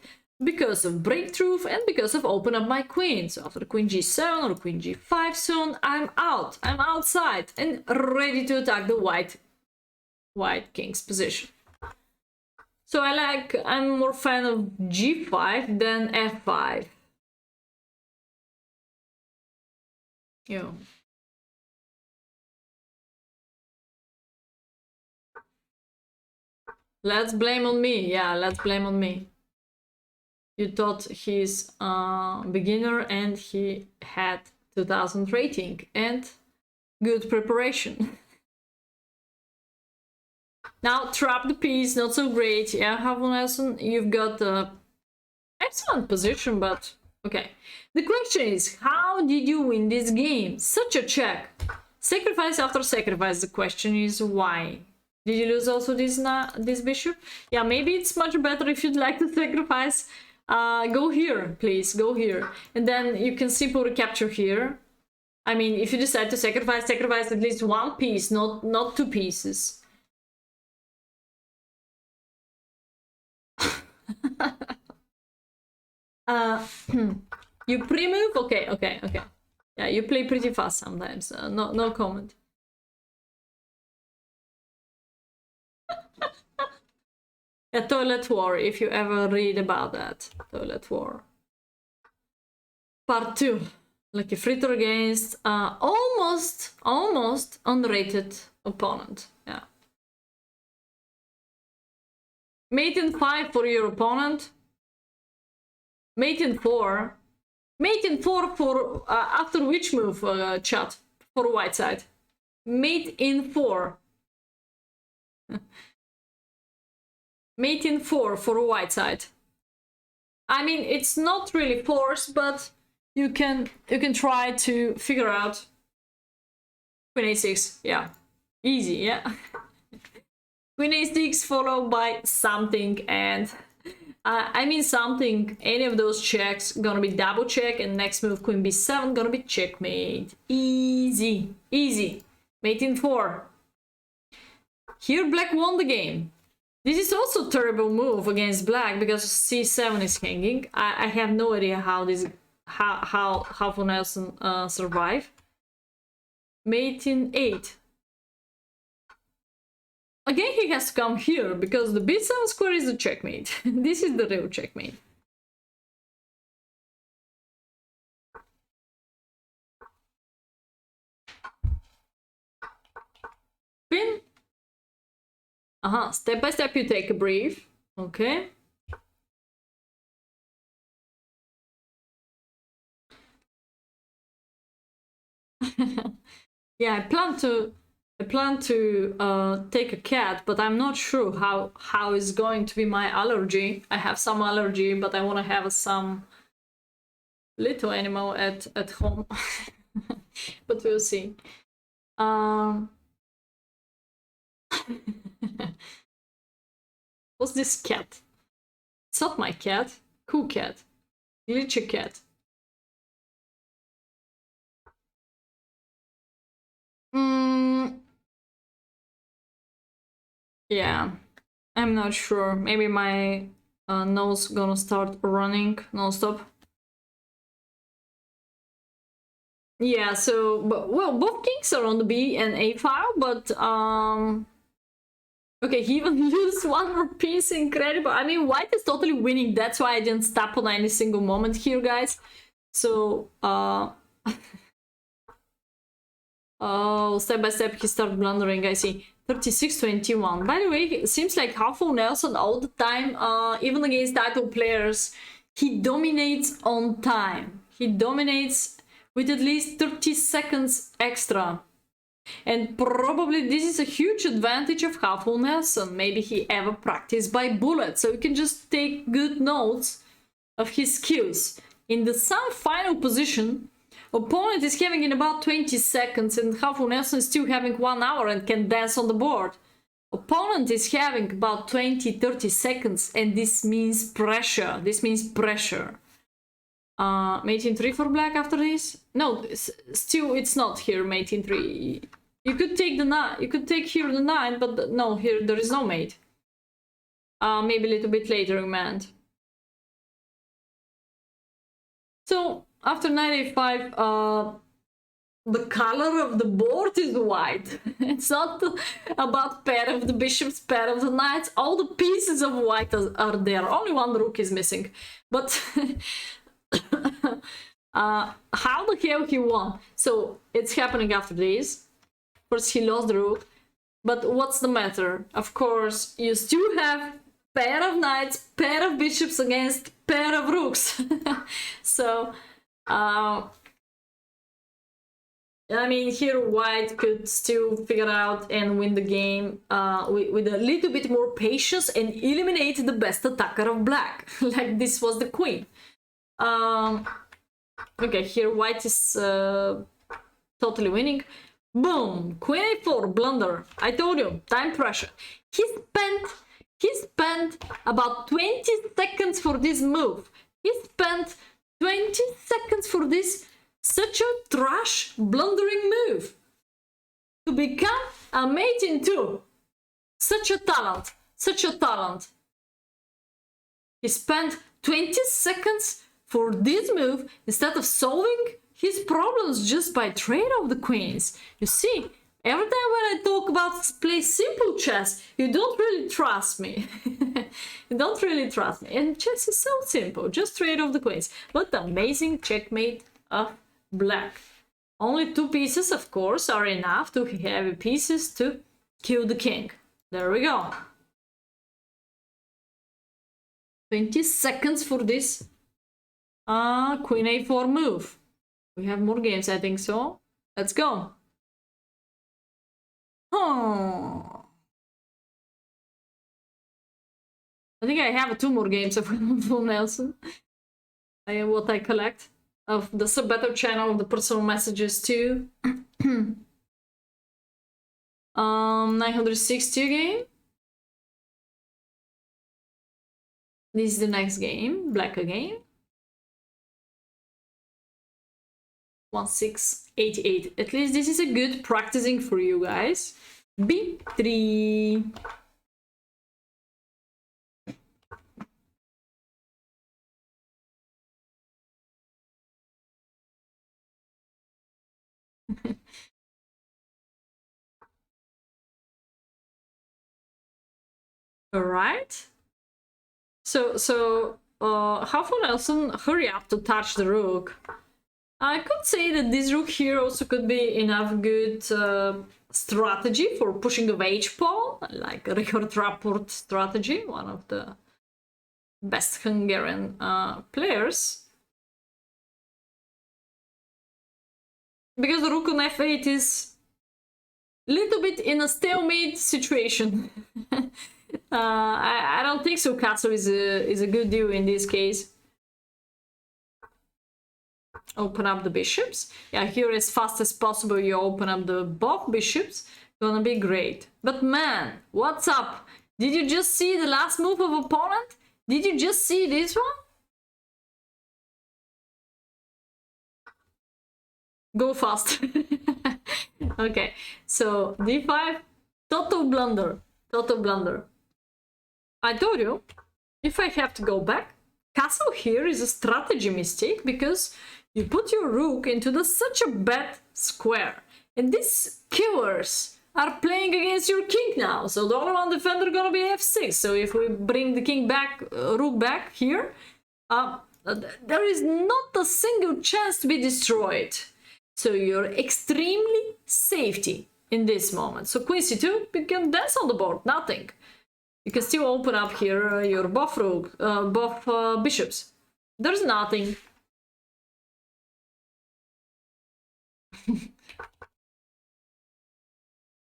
because of breakthrough and because of open up my queen. So after queen g7 or queen g5 soon, I'm out. I'm outside and ready to attack the white king's position. So I'm more fan of g5 than f5. Yo. Let's blame on me. Yeah, let's blame on me. You thought he's a beginner and he had 2000 rating and good preparation. Now trap the piece, not so great. Yeah, HalfullNelson, you've got the excellent position, but okay. The question is, how did you win this game? Such a check. Sacrifice after sacrifice. The question is why. Did you lose also this bishop? Yeah, maybe it's much better if you'd like to sacrifice. Go here, please, go here. And then you can simply recapture here. I mean, if you decide to sacrifice, sacrifice at least one piece, not two pieces. You pre-move? Okay. Yeah, you play pretty fast sometimes. No comment. A toilet war, if you ever read about that. Toilet war. Part 2. Like a fritter against almost unrated opponent. Yeah. Mate in 5 for your opponent. Mate in 4. Mate in 4 for after which move, chat? For white side. Mate in 4. Mate in 4 for white side. I mean, it's not really forced, but you can try to figure out. Queen a6, yeah, easy, yeah. Queen a6 followed by something, and I mean something. Any of those checks gonna be double check, and next move Queen b7 gonna be checkmate. Easy. Mate in 4. Here Black won the game. This is also a terrible move against Black because c7 is hanging. I have no idea how HalfullNelson survived. Mate in 8. Again, he has to come here because the b7 square is the checkmate. This is the real checkmate. Pin. Step by step you take a brief. Okay. Yeah, I plan to take a cat, but I'm not sure how is going to be my allergy. I have some allergy, but I want to have some little animal at home. But we'll see. What's this cat? It's not my cat. Cool cat. Glitchy cat. Yeah, I'm not sure. Maybe my nose gonna start running non-stop. Yeah, so, well, both kings are on the B and A file, but okay, he even used one more piece, incredible. I mean, white is totally winning, that's why I didn't stop on any single moment here, guys. So, oh, step by step he started blundering, I see. 36-21. By the way, it seems like HalfullNelson all the time, even against title players, he dominates on time. He dominates with at least 30 seconds extra. And probably this is a huge advantage of HalfullNelson. Maybe he ever practiced by bullet, so you can just take good notes of his skills. In the some final position, opponent is having in about 20 seconds and HalfullNelson is still having 1 hour and can dance on the board. Opponent is having about 20-30 seconds and this means pressure. Mate in 3 for black after this? No, still it's not here, mate in 3. You could take the 9, you could take here the 9, but no, here there is no mate. Maybe a little bit later you meant. So after 95, the color of the board is white. It's not about pair of the bishops, pair of the knights. All the pieces of white are there. Only one rook is missing. But how the hell he won? So it's happening after this. First he lost the rook. But what's the matter? Of course, you still have pair of knights, pair of bishops against pair of rooks. So I mean, here white could still figure out and win the game with a little bit more patience and eliminate the best attacker of black. Like this was the queen. Okay, here white is totally winning. Boom! Queen a4, blunder. I told you, time pressure. He spent about 20 seconds for this move. He spent 20 seconds for this such a trash, blundering move. To become a mate in two. Such a talent. Such a talent. He spent 20 seconds for this move instead of solving his problems just by trade of the queens. You see, every time when I talk about play simple chess, you don't really trust me. You don't really trust me. And chess is so simple, just trade of the queens. But amazing checkmate of black. Only 2 pieces, of course, are enough, 2 heavy pieces to kill the king. There we go. 20 seconds for this queen a4 move. We have more games, I think so. Let's go. Oh. I think I have 2 more games of HalfullNelson. What I collect of the sub-battle channel, the personal messages too. 960 game. This is the next game, black again. 1688. At least this is a good practicing for you guys. B3. All right. So HalfullNelson, hurry up to touch the rook. I could say that this rook here also could be enough good strategy for pushing of h-pawn, like Richard Rapport strategy, one of the best Hungarian players. Because the rook on f8 is a little bit in a stalemate situation. I don't think so. Castle is a good deal in this case. Open up the bishops. Yeah, here as fast as possible you open up the both bishops. Gonna be great. But man, what's up? Did you just see the last move of opponent? Did you just see this one? Go fast. Okay, so d5, total blunder. Total blunder. I told you, if I have to go back, castle here is a strategy mistake because you put your rook into such a bad square. And these killers are playing against your king now. So the only one defender gonna be f6. So if we bring the king back, rook back here, there is not a single chance to be destroyed. So you're extremely safety in this moment. So queen c2, you can dance on the board, nothing. You can still open up here your buff rook, buff bishops. There's nothing.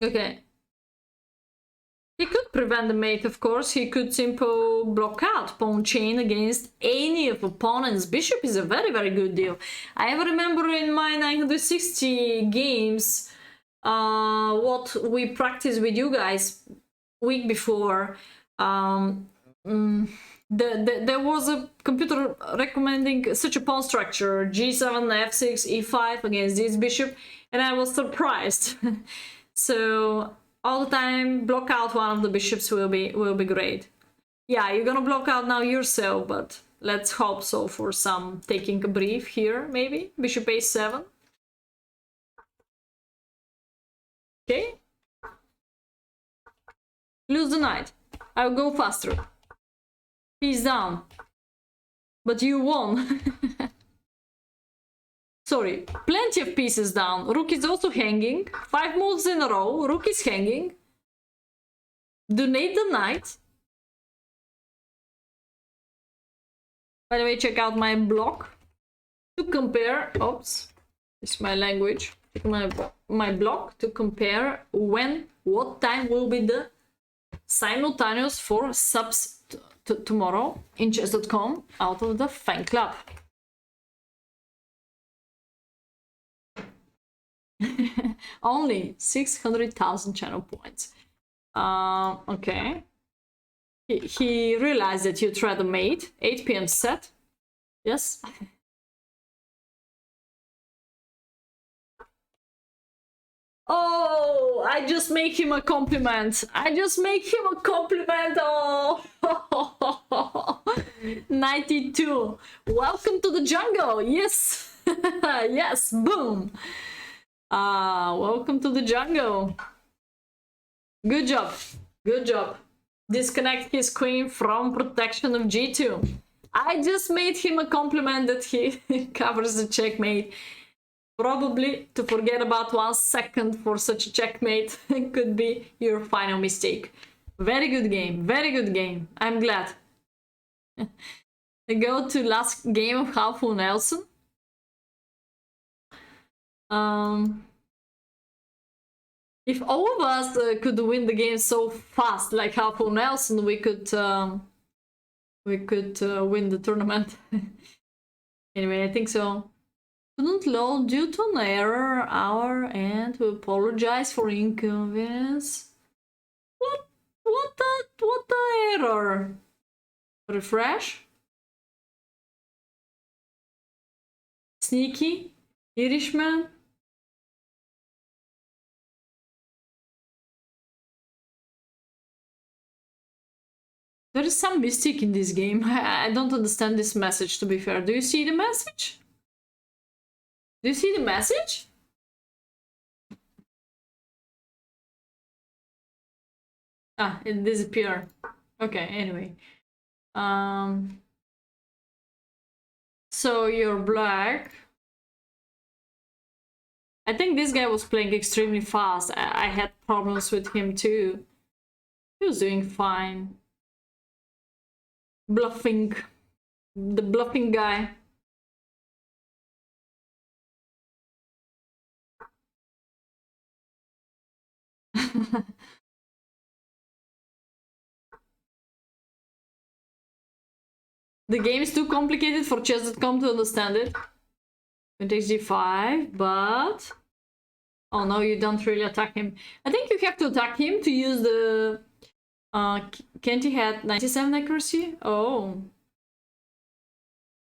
Okay. He could prevent the mate, of course. He could simply block out pawn chain against any of opponent's bishop is a very, very good deal. I remember in my 960 games what we practiced with you guys week before. There was a computer recommending such a pawn structure, g7, f6, e5 against this bishop, and I was surprised. So all the time block out one of the bishops will be great. Yeah, you're gonna block out now yourself, but let's hope so for some taking a brief here, maybe. Bishop a7. Okay. Lose the knight. I'll go faster. Piece down. But you won. Sorry, plenty of pieces down. Rook is also hanging. 5 moves in a row. Rook is hanging. Donate the knight. By the way, check out my blog to compare. Oops, it's my language. check my blog to compare what time will be the simultaneous for subs tomorrow in chess.com out of the fan club. Only 600,000 channel points. Okay. He realized that you tried a mate. 8 p.m. set. Yes. Oh, I just make him a compliment. I just make him a compliment. Oh, 92. Welcome to the jungle. Yes. Yes. Boom. Welcome to the jungle. Good job. Good job. Disconnect his queen from protection of g2. I just made him a compliment that he covers the checkmate. Probably to forget about 1 second for such a checkmate could be your final mistake. Very good game. Very good game. I'm glad. I go to last game of HalfullNelson. If all of us could win the game so fast, like HalfullNelson, we could win the tournament. Anyway, I think so. Couldn't load due to an error our end. We apologize for inconvenience. What the error? Refresh. Sneaky Irishman. There is some mistake in this game. I don't understand this message, to be fair. Do you see the message? Do you see the message? Ah, it disappeared. Okay, anyway. So you're black. I think this guy was playing extremely fast. I had problems with him too. He was doing fine. Bluffing. The bluffing guy. The game is too complicated for chess.com to understand it. It takes g5, but... Oh no, you don't really attack him. I think you have to attack him to use the... Can't he had 97 accuracy? Oh.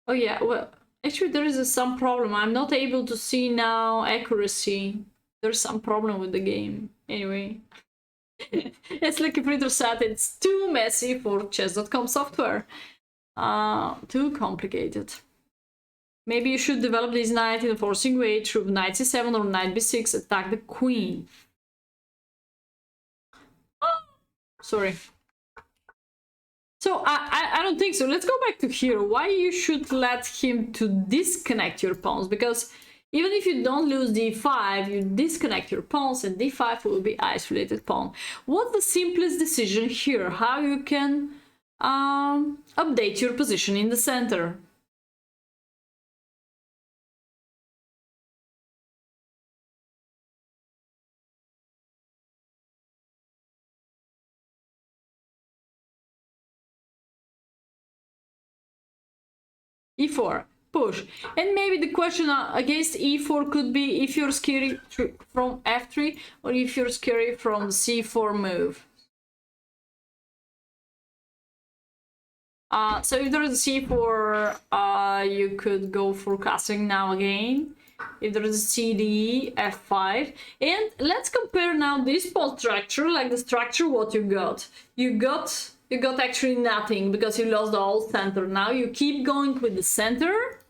Oh yeah, well, actually there is some problem. I'm not able to see now accuracy. There's some problem with the game. Anyway. It's like a printer said, it's too messy for chess.com software. Too complicated. Maybe you should develop this knight in a forcing way through knight c7 or knight b6, attack the queen. Oh, sorry. So I don't think so. Let's go back to here. Why you should let him to disconnect your pawns? Because even if you don't lose d5, you disconnect your pawns and d5 will be isolated pawn. What's the simplest decision here? How you can update your position in the center? e4, push. And maybe the question against e4 could be if you're scary from f3 or if you're scary from c4 move. So if there's a c4, you could go for castling now again. If there's a cd, f5. And let's compare now this pawn structure, like the structure what you got. You got actually nothing because you lost the whole center. Now you keep going with the center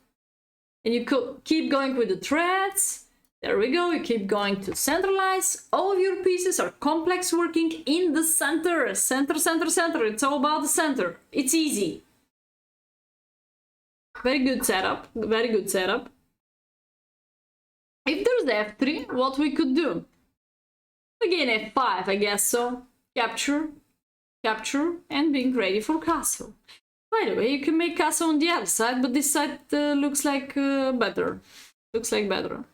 and you keep going with the threads. There we go. You keep going to centralize. All of your pieces are complex working in the center. Center, center, center. It's all about the center. It's easy. Very good setup. Very good setup. If there's f3, what we could do? Again, f5, I guess so. Capture. Capture and being ready for castle. By the way, you can make castle on the other side, but this side looks like better. Looks like better.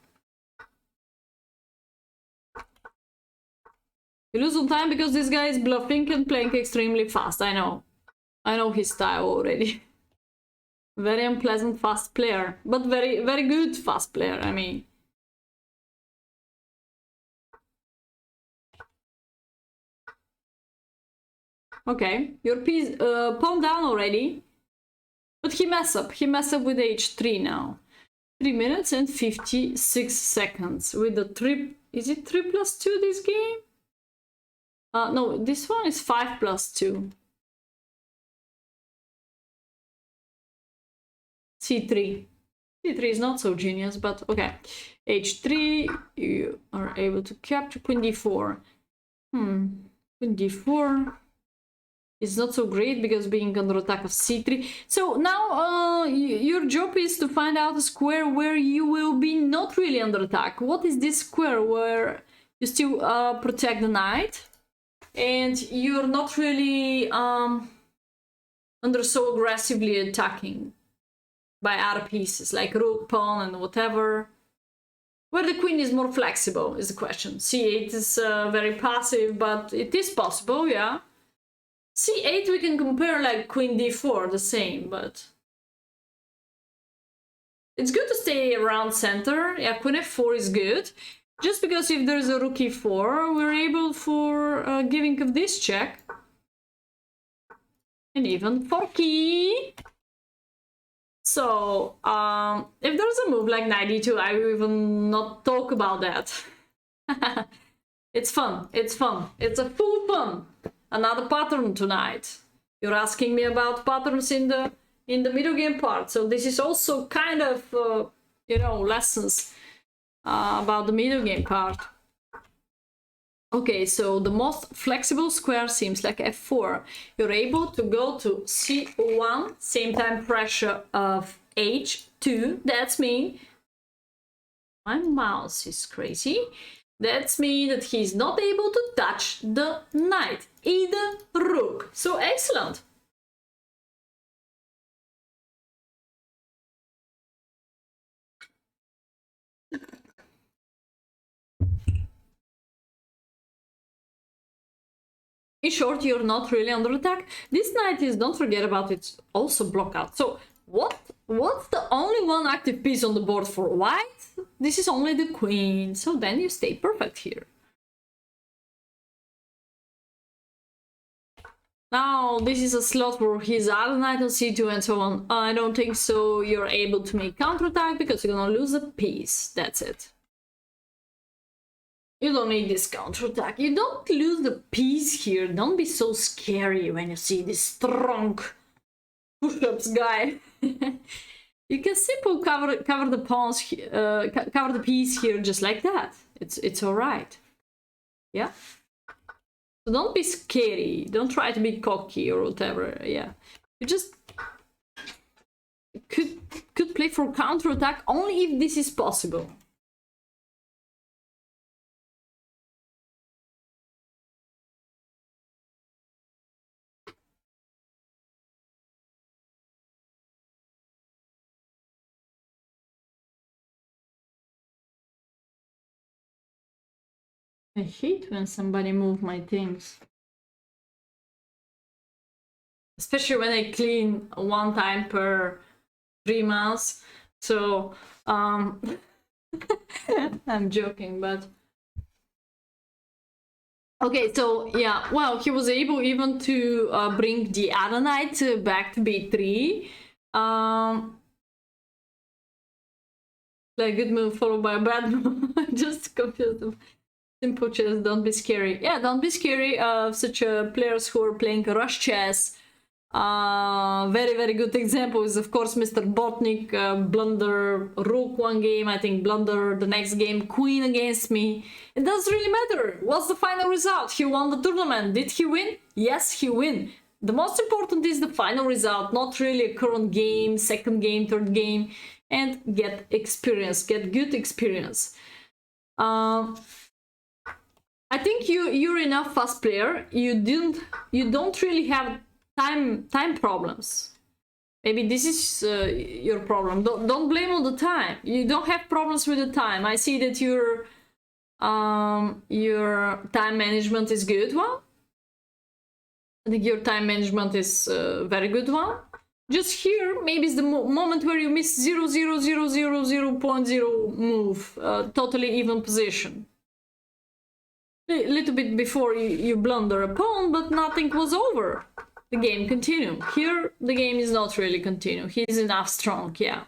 You lose on time because this guy is bluffing and playing extremely fast. I know his style already. Very unpleasant fast player, but very, very good fast player, I mean. Okay, your piece, pawn down already. But he messed up. He messed up with h3 now. 3 minutes and 56 seconds with the trip. Is it 3+2 this game? No, this one is 5+2. C3. C3 is not so genius, but okay. H3, you are able to capture queen d4. Queen d4 is not so great because being under attack of c3. So now your job is to find out a square where you will be not really under attack. What is this square where you still protect the knight and you're not really under so aggressively attacking by other pieces like rook, pawn, and whatever. Where the queen is more flexible is the question. c8 is very passive, but it is possible, yeah. c8 we can compare like queen d4, the same, but it's good to stay around center. Yeah, queen f4 is good, just because if there's a rook e4, we're able for giving of this check, and even forky. So if there's a move like knight e2, I will even not talk about that. It's fun. It's fun. It's a full fun. Another pattern tonight. You're asking me about patterns in the middle game part, so this is also kind of you know, lessons about the middle game part. Okay, so the most flexible square seems like f4. You're able to go to c1, same time pressure of h2. That's mean my mouse is crazy. That's mean that he's not able to touch the knight, either rook. So excellent. In short, you're not really under attack. This knight is, don't forget about it, also block out. So what's the only one active piece on the board for white? This is only the queen. So then you stay perfect here. Now, this is a slot where he's other knight on c2 and so on. I don't think so you're able to make counterattack because you're gonna lose a piece. That's it. You don't need this counterattack. You don't lose the piece here. Don't be so scary when you see this strong push-ups guy. You can simply cover the pawns, cover the piece here just like that. It's all right. Yeah. So don't be scary. Don't try to be cocky or whatever. Yeah. You just could play for counterattack only if this is possible. I hate when somebody moves my things. Especially when I clean one time per 3 months. So, I'm joking, but... Okay, so, yeah, well, he was able even to bring the other knight back to b3. Like, good move followed by a bad move. Just confused them. Simple chess, don't be scary. Yeah, don't be scary of such players who are playing rush chess. Very, very good example is, of course, Mr. Botnik. Blunder rook one game, I think blunder the next game, queen against me. It doesn't really matter. What's the final result? He won the tournament. Did he win? Yes, he win. The most important is the final result, not really a current game, second game, third game, and get experience, get good experience. I think you're enough fast player. You don't really have time problems. Maybe this is your problem. Don't blame all the time. You don't have problems with the time. I see that you're Your time management is good one. I think your time management is a very good one. Just here, maybe it's the moment where you miss 0.0 move, totally even position. A little bit before you blunder a pawn, but nothing was over. The game continued. Here, the game is not really continued. He's enough strong, yeah.